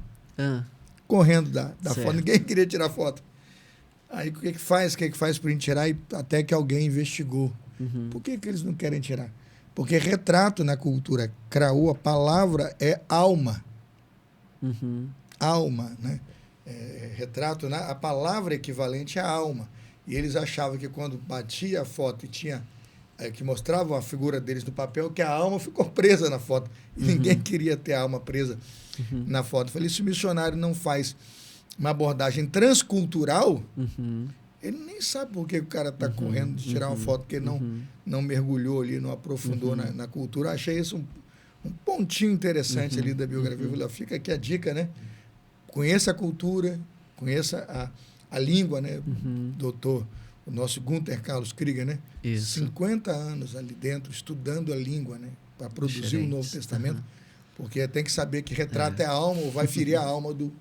Correndo da foto. Ninguém queria tirar foto. Aí o que faz? O que faz para a gente tirar? E até que alguém investigou. Por que eles não querem tirar? Porque retrato na cultura craô, a palavra é alma. Alma, né? Retrato, a palavra equivalente é alma. E eles achavam que quando batia a foto e tinha... que mostravam a figura deles no papel, que a alma ficou presa na foto. E ninguém queria ter a alma presa na foto. Eu falei, se o missionário não faz uma abordagem transcultural, ele nem sabe por que o cara está correndo de tirar uma foto, porque ele não mergulhou ali, não aprofundou na cultura. Achei isso um pontinho interessante ali da biografia. Eu falei, fica aqui a dica, né? Conheça a cultura, conheça a língua, né? Doutor, o nosso Gunther Carlos Krieger, né? Isso. 50 anos ali dentro, estudando a língua, né? Para produzir o Novo Testamento. Porque tem que saber que retrato é a alma, ou vai ferir a alma do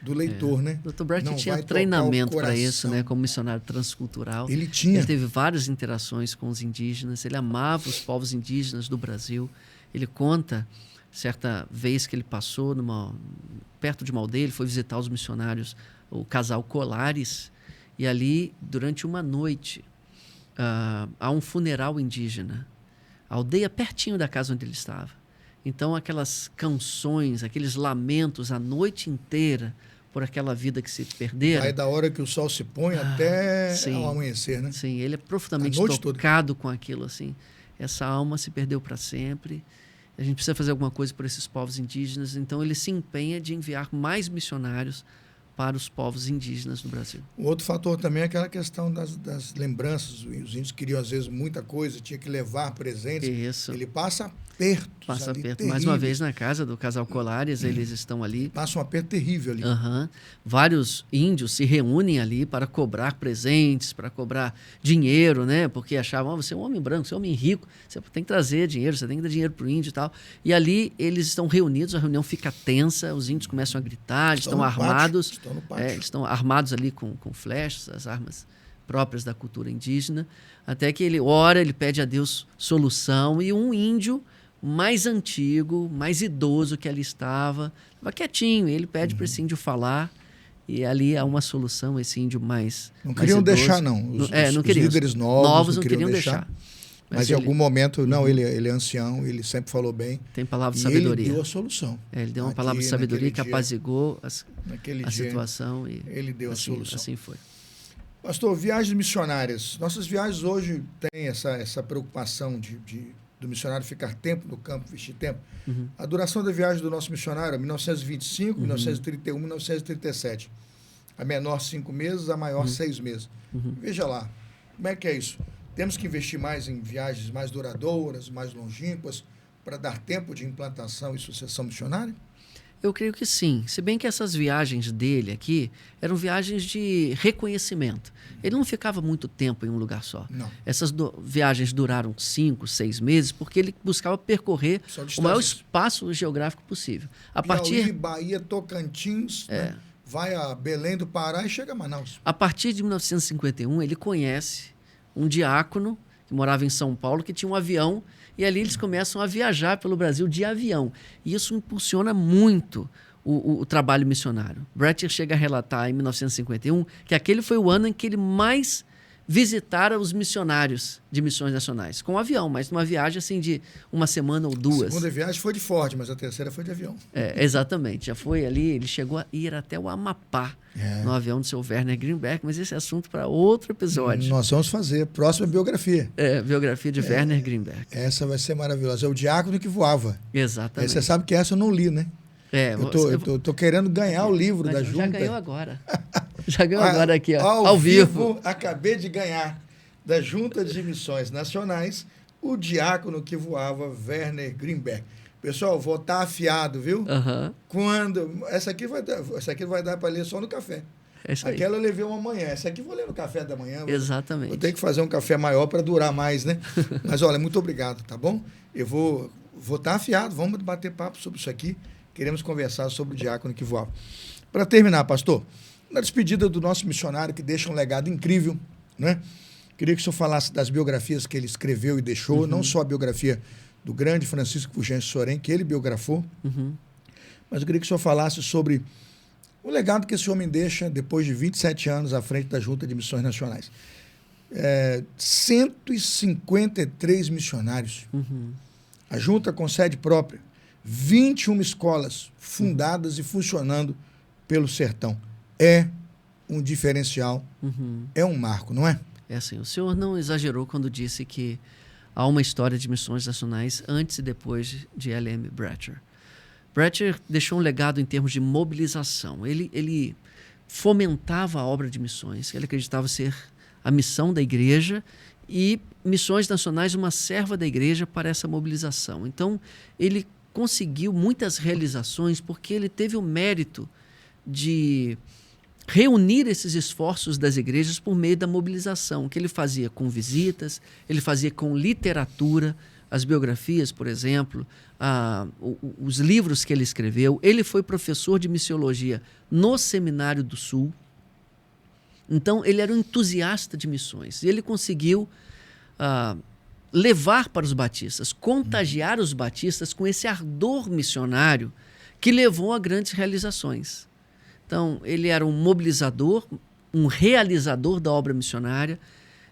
leitor, né? Dr. Brett tinha treinamento para isso, né? Como missionário transcultural. Ele tinha. Ele teve várias interações com os indígenas. Ele amava os povos indígenas do Brasil. Ele conta, certa vez que ele passou perto de uma aldeia, ele foi visitar os missionários, o casal Colares, e ali, durante uma noite, há um funeral indígena. A aldeia pertinho da casa onde ele estava. Então, aquelas canções, aqueles lamentos a noite inteira por aquela vida que se perdera. Aí da hora que o sol se põe até ao amanhecer, né? Sim, ele é profundamente tocado com aquilo, assim. Essa alma se perdeu para sempre. A gente precisa fazer alguma coisa por esses povos indígenas. Então, ele se empenha de enviar mais missionários para os povos indígenas do Brasil. O outro fator também é aquela questão das lembranças. Os índios queriam, às vezes, muita coisa, tinha que levar presentes. Isso. Ele passa apertos. Passa ali, aperto. terrível. Mais uma vez na casa do casal Colares, eles estão ali. Passa um aperto terrível ali. Vários índios se reúnem ali para cobrar presentes, para cobrar dinheiro, né? Porque achavam, você é um homem branco, você é um homem rico, você tem que trazer dinheiro, você tem que dar dinheiro para o índio e tal. E ali eles estão reunidos, a reunião fica tensa, os índios começam a gritar, estão armados. Estão no pátio. Eles estão armados ali com flechas, as armas próprias da cultura indígena, até que ele ora, ele pede a Deus solução, e um índio mais antigo, mais idoso que ali estava quietinho, ele pede para esse índio falar, e ali há uma solução, esse índio mais Não queriam idoso, deixar, não. Os líderes novos não queriam deixar. Mas em algum momento, não, ele é ancião, ele sempre falou bem. Tem palavra de sabedoria. Ele deu a solução. Ele deu uma palavra de sabedoria que apazigou a situação. E ele deu a solução. Assim foi. Pastor, viagens missionárias. Nossas viagens hoje têm essa preocupação do missionário ficar tempo no campo, vestir tempo. A duração da viagem do nosso missionário é 1925, 1931, 1937. A menor 5 meses, a maior 6 meses. Veja lá, como é que é isso? Temos que investir mais em viagens mais duradouras, mais longínquas, para dar tempo de implantação e sucessão missionária? Eu creio que sim. Se bem que essas viagens dele aqui eram viagens de reconhecimento. Ele não ficava muito tempo em um lugar só. Não. Essas viagens duraram 5, 6 meses, porque ele buscava percorrer o maior espaço geográfico possível. Piauí, Bahia, Tocantins, né? Vai a Belém do Pará e chega a Manaus. A partir de 1951, ele conhece um diácono que morava em São Paulo, que tinha um avião, e ali eles começam a viajar pelo Brasil de avião. E isso impulsiona muito o trabalho missionário. Bratcher chega a relatar, em 1951, que aquele foi o ano em que ele mais visitar os missionários de missões nacionais. Com avião, mas numa viagem assim de uma semana ou duas. A segunda viagem foi de Ford, mas a terceira foi de avião. Exatamente. Já foi ali, ele chegou a ir até o Amapá no avião do seu Werner Greenberg, mas esse é assunto para outro episódio. Nós vamos fazer. Próxima biografia. Biografia de Werner Greenberg. Essa vai ser maravilhosa. É o Diácono que Voava. Exatamente. Você sabe que essa eu não li, né? Eu tô querendo ganhar o livro da Junta. Já ganhou agora. Já ganhou agora aqui, ó, ao vivo. Acabei de ganhar da Junta de Missões Nacionais o Diácono que Voava, Werner Greenberg. Pessoal, vou estar afiado, viu? Uhum. Essa aqui vai dar para ler só no café. Aquela eu levei uma manhã. Essa aqui eu vou ler no café da manhã. Exatamente. Vou ter que fazer um café maior para durar mais, né? Mas, olha, muito obrigado, tá bom? Eu vou estar afiado. Vamos bater papo sobre isso aqui. Queremos conversar sobre o Diácono que Voava. Para terminar, pastor, na despedida do nosso missionário que deixa um legado incrível, né? Queria que o senhor falasse das biografias que ele escreveu e deixou, não só a biografia do grande Francisco Fulgêncio Sorém, que ele biografou, mas eu queria que o senhor falasse sobre o legado que esse homem deixa depois de 27 anos à frente da Junta de Missões Nacionais. 153 missionários. A Junta com sede própria. 21 escolas fundadas e funcionando pelo sertão. É um diferencial, é um marco, não é? É assim, o senhor não exagerou quando disse que há uma história de missões nacionais antes e depois de L.M. Bratcher. Bratcher deixou um legado em termos de mobilização. Ele fomentava a obra de missões, ele acreditava ser a missão da igreja e missões nacionais uma serva da igreja para essa mobilização. Então, ele conseguiu muitas realizações porque ele teve o mérito de reunir esses esforços das igrejas por meio da mobilização, que ele fazia com visitas, ele fazia com literatura, as biografias, por exemplo, os livros que ele escreveu. Ele foi professor de missiologia no Seminário do Sul. Então, ele era um entusiasta de missões. E ele conseguiu levar para os batistas, contagiar os batistas com esse ardor missionário que levou a grandes realizações. Então, ele era um mobilizador, um realizador da obra missionária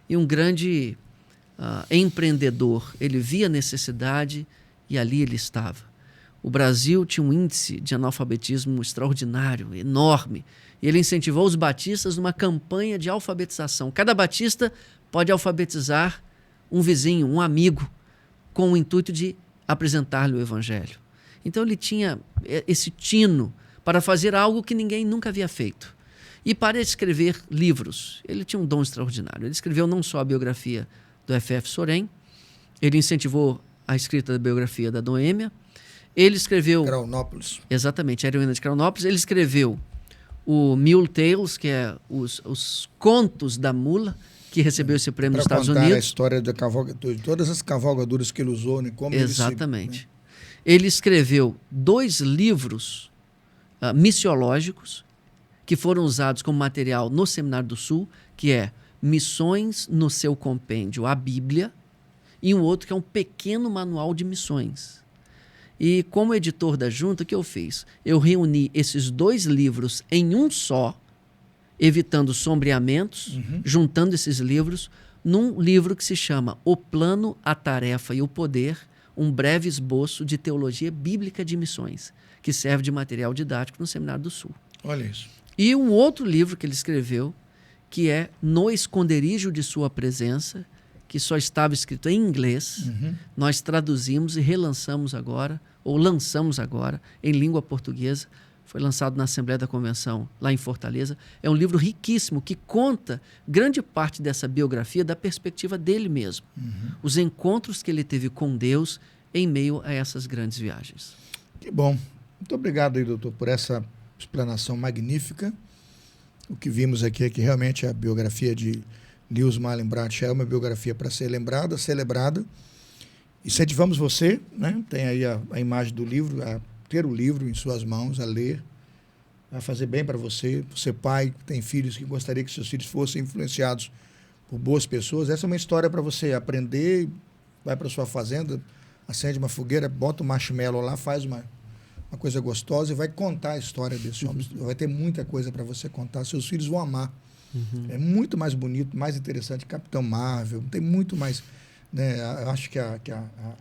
e um grande empreendedor. Ele via necessidade e ali ele estava. O Brasil tinha um índice de analfabetismo extraordinário, enorme. E ele incentivou os batistas numa campanha de alfabetização. Cada batista pode alfabetizar um vizinho, um amigo, com o intuito de apresentar-lhe o evangelho. Então ele tinha esse tino para fazer algo que ninguém nunca havia feito. E para escrever livros, ele tinha um dom extraordinário. Ele escreveu não só a biografia do F.F. Sorém, ele incentivou a escrita da biografia da Noêmia, ele escreveu... Craunópolis. Exatamente, a heroína de Craunópolis. Ele escreveu o Mule Tales, que é os contos da mula, que recebeu esse prêmio nos Estados Unidos. Para contar a história de todas as cavalgaduras que ele usou, né? Como exatamente. Ele escreveu 2 livros missiológicos que foram usados como material no Seminário do Sul, que é Missões no seu compêndio, a Bíblia, e um outro que é um pequeno manual de missões. E como editor da Junta, o que eu fiz? Eu reuni esses 2 livros em um só, evitando sombreamentos, juntando esses livros num livro que se chama O Plano, a Tarefa e o Poder, um breve esboço de teologia bíblica de missões, que serve de material didático no Seminário do Sul. Olha isso. E um outro livro que ele escreveu, que é No Esconderijo de Sua Presença, que só estava escrito em inglês, nós traduzimos e relançamos agora, ou lançamos agora, em língua portuguesa. Foi lançado na Assembleia da Convenção, lá em Fortaleza. É um livro riquíssimo, que conta grande parte dessa biografia da perspectiva dele mesmo. Os encontros que ele teve com Deus em meio a essas grandes viagens. Que bom. Muito obrigado aí, doutor, por essa explanação magnífica. O que vimos aqui é que realmente a biografia de Niels Marlin Bratcher é uma biografia para ser lembrada, celebrada. Incentivamos você, né? Tem aí a imagem do livro, a ter o livro em suas mãos, a ler, vai fazer bem para você. Você, pai, que tem filhos, que gostaria que seus filhos fossem influenciados por boas pessoas. Essa é uma história para você aprender, vai para sua fazenda, acende uma fogueira, bota um marshmallow lá, faz uma coisa gostosa e vai contar a história desse homem. Vai ter muita coisa para você contar. Seus filhos vão amar É muito mais bonito, mais interessante. Capitão Marvel, tem muito mais... Né? Eu acho que a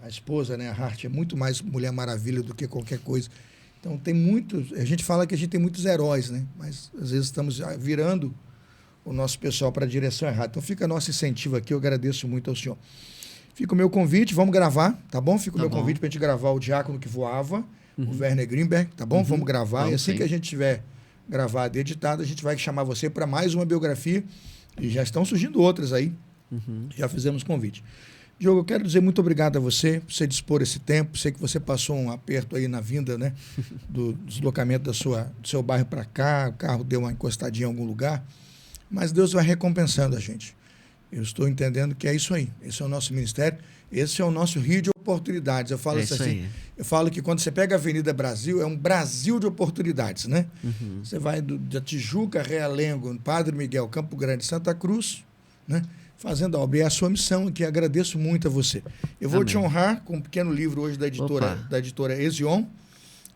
esposa, né, a Hart, é muito mais Mulher Maravilha do que qualquer coisa. Então, tem muitos... A gente fala que a gente tem muitos heróis, né? Mas, às vezes, estamos virando o nosso pessoal para a direção errada. Então, fica nosso incentivo aqui. Eu agradeço muito ao senhor. Fica o meu convite. Vamos gravar, tá bom? Fica o meu convite para a gente gravar o Diácono que Voava, o Werner Greenberg, tá bom? Vamos gravar. E assim que a gente tiver gravado e editado, a gente vai chamar você para mais uma biografia. E já estão surgindo outras aí. Já fizemos convite. Diogo, eu quero dizer muito obrigado a você por você dispor esse tempo. Sei que você passou um aperto aí na vinda, né, do deslocamento do seu bairro para cá, o carro deu uma encostadinha em algum lugar, mas Deus vai recompensando a gente. Eu estou entendendo que é isso aí. Esse é o nosso ministério, esse é o nosso rio de oportunidades. Eu falo isso assim, eu falo que quando você pega a Avenida Brasil, é um Brasil de oportunidades, né? Você vai da Tijuca, Realengo, Padre Miguel, Campo Grande, Santa Cruz, né? Fazendo a obra. E é a sua missão aqui. Agradeço muito a você. Eu vou te honrar com um pequeno livro hoje da editora Ezion,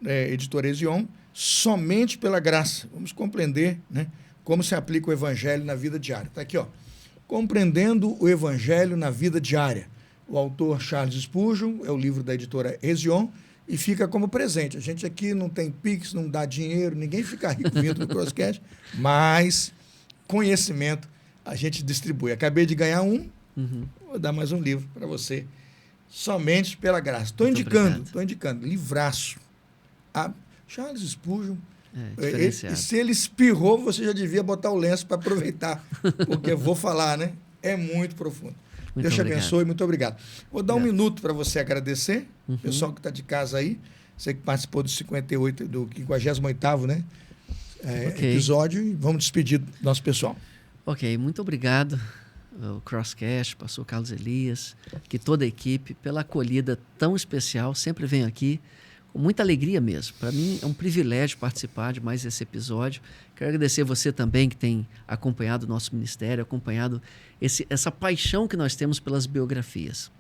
editora Ezion, Somente pela Graça. Vamos compreender, né, como se aplica o Evangelho na vida diária. Está aqui, ó. Compreendendo o Evangelho na vida diária. O autor Charles Spurgeon, é o livro da editora Ezion, e fica como presente. A gente aqui não tem Pix, não dá dinheiro, ninguém fica rico vindo do Crosscast, mas conhecimento a gente distribui. Acabei de ganhar vou dar mais um livro para você, Somente pela Graça. Estou indicando, livraço. Charles Spurgeon, e se ele espirrou, você já devia botar o lenço para aproveitar, porque eu vou falar, né? É muito profundo. Deus te abençoe, muito obrigado. Vou dar um minuto para você agradecer, o pessoal que está de casa aí, você que participou do 58, do 58º, né? Episódio, e vamos despedir do nosso pessoal. Ok, muito obrigado, o Crosscast, pastor Carlos Elias, que toda a equipe, pela acolhida tão especial. Sempre venho aqui com muita alegria mesmo. Para mim é um privilégio participar de mais esse episódio. Quero agradecer você também que tem acompanhado o nosso ministério, acompanhado essa paixão que nós temos pelas biografias.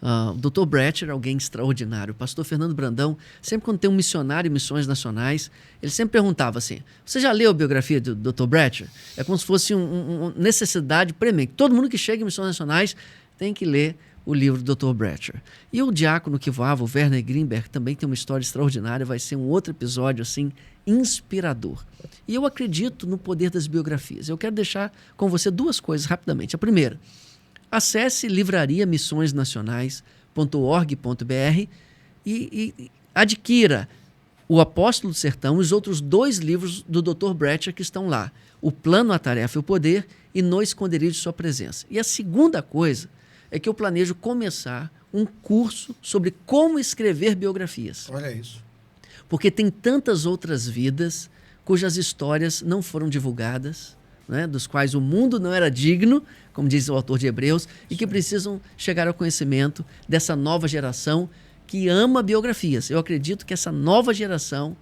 O Dr. Bratcher é alguém extraordinário. O pastor Fernando Brandão, sempre quando tem um missionário em missões nacionais, ele sempre perguntava assim: você já leu a biografia do Dr. Bratcher? É como se fosse uma necessidade premente. Todo mundo que chega em missões nacionais tem que ler o livro do Dr. Bratcher. E o diácono que voava, o Werner Greenberg, também tem uma história extraordinária. Vai ser um outro episódio assim inspirador. E eu acredito no poder das biografias. Eu quero deixar com você duas coisas rapidamente. A primeira: acesse livrariamissionesnacionais.org.br e adquira O Apóstolo do Sertão e os outros 2 livros do Dr. Bratcher que estão lá: O Plano, a Tarefa e o Poder e No Esconderijo de Sua Presença. E a segunda coisa é que eu planejo começar um curso sobre como escrever biografias. Olha isso. Porque tem tantas outras vidas cujas histórias não foram divulgadas, né, dos quais o mundo não era digno, como diz o autor de Hebreus, e que precisam chegar ao conhecimento dessa nova geração que ama biografias. Eu acredito que essa nova geração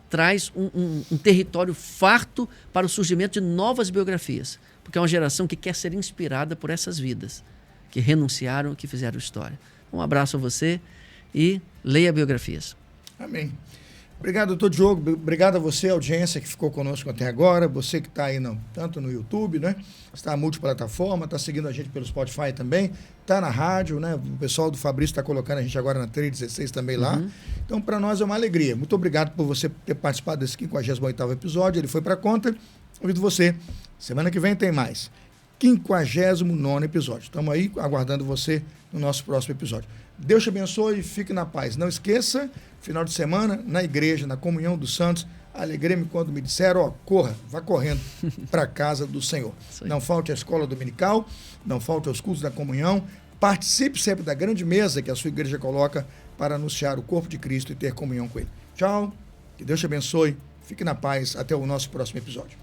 traz um território farto para o surgimento de novas biografias, porque é uma geração que quer ser inspirada por essas vidas, que renunciaram, que fizeram história. Um abraço a você e leia biografias. Amém. Obrigado, doutor Diogo. Obrigado a você, a audiência que ficou conosco até agora. Você que está aí tanto no YouTube, né? Está multiplataforma, está seguindo a gente pelo Spotify também, está na rádio, né? O pessoal do Fabrício está colocando a gente agora na 316 também lá. Então, para nós é uma alegria. Muito obrigado por você ter participado desse 58º episódio. Ele foi para conta. Convido você. Semana que vem tem mais. 59º episódio. Estamos aí aguardando você no nosso próximo episódio. Deus te abençoe e fique na paz. Não esqueça, final de semana, na igreja, na comunhão dos santos, alegrei-me quando me disseram, corra, vá correndo para a casa do Senhor. Não falte à escola dominical, não falte aos cultos da comunhão, participe sempre da grande mesa que a sua igreja coloca para anunciar o corpo de Cristo e ter comunhão com Ele. Tchau, que Deus te abençoe, fique na paz, até o nosso próximo episódio.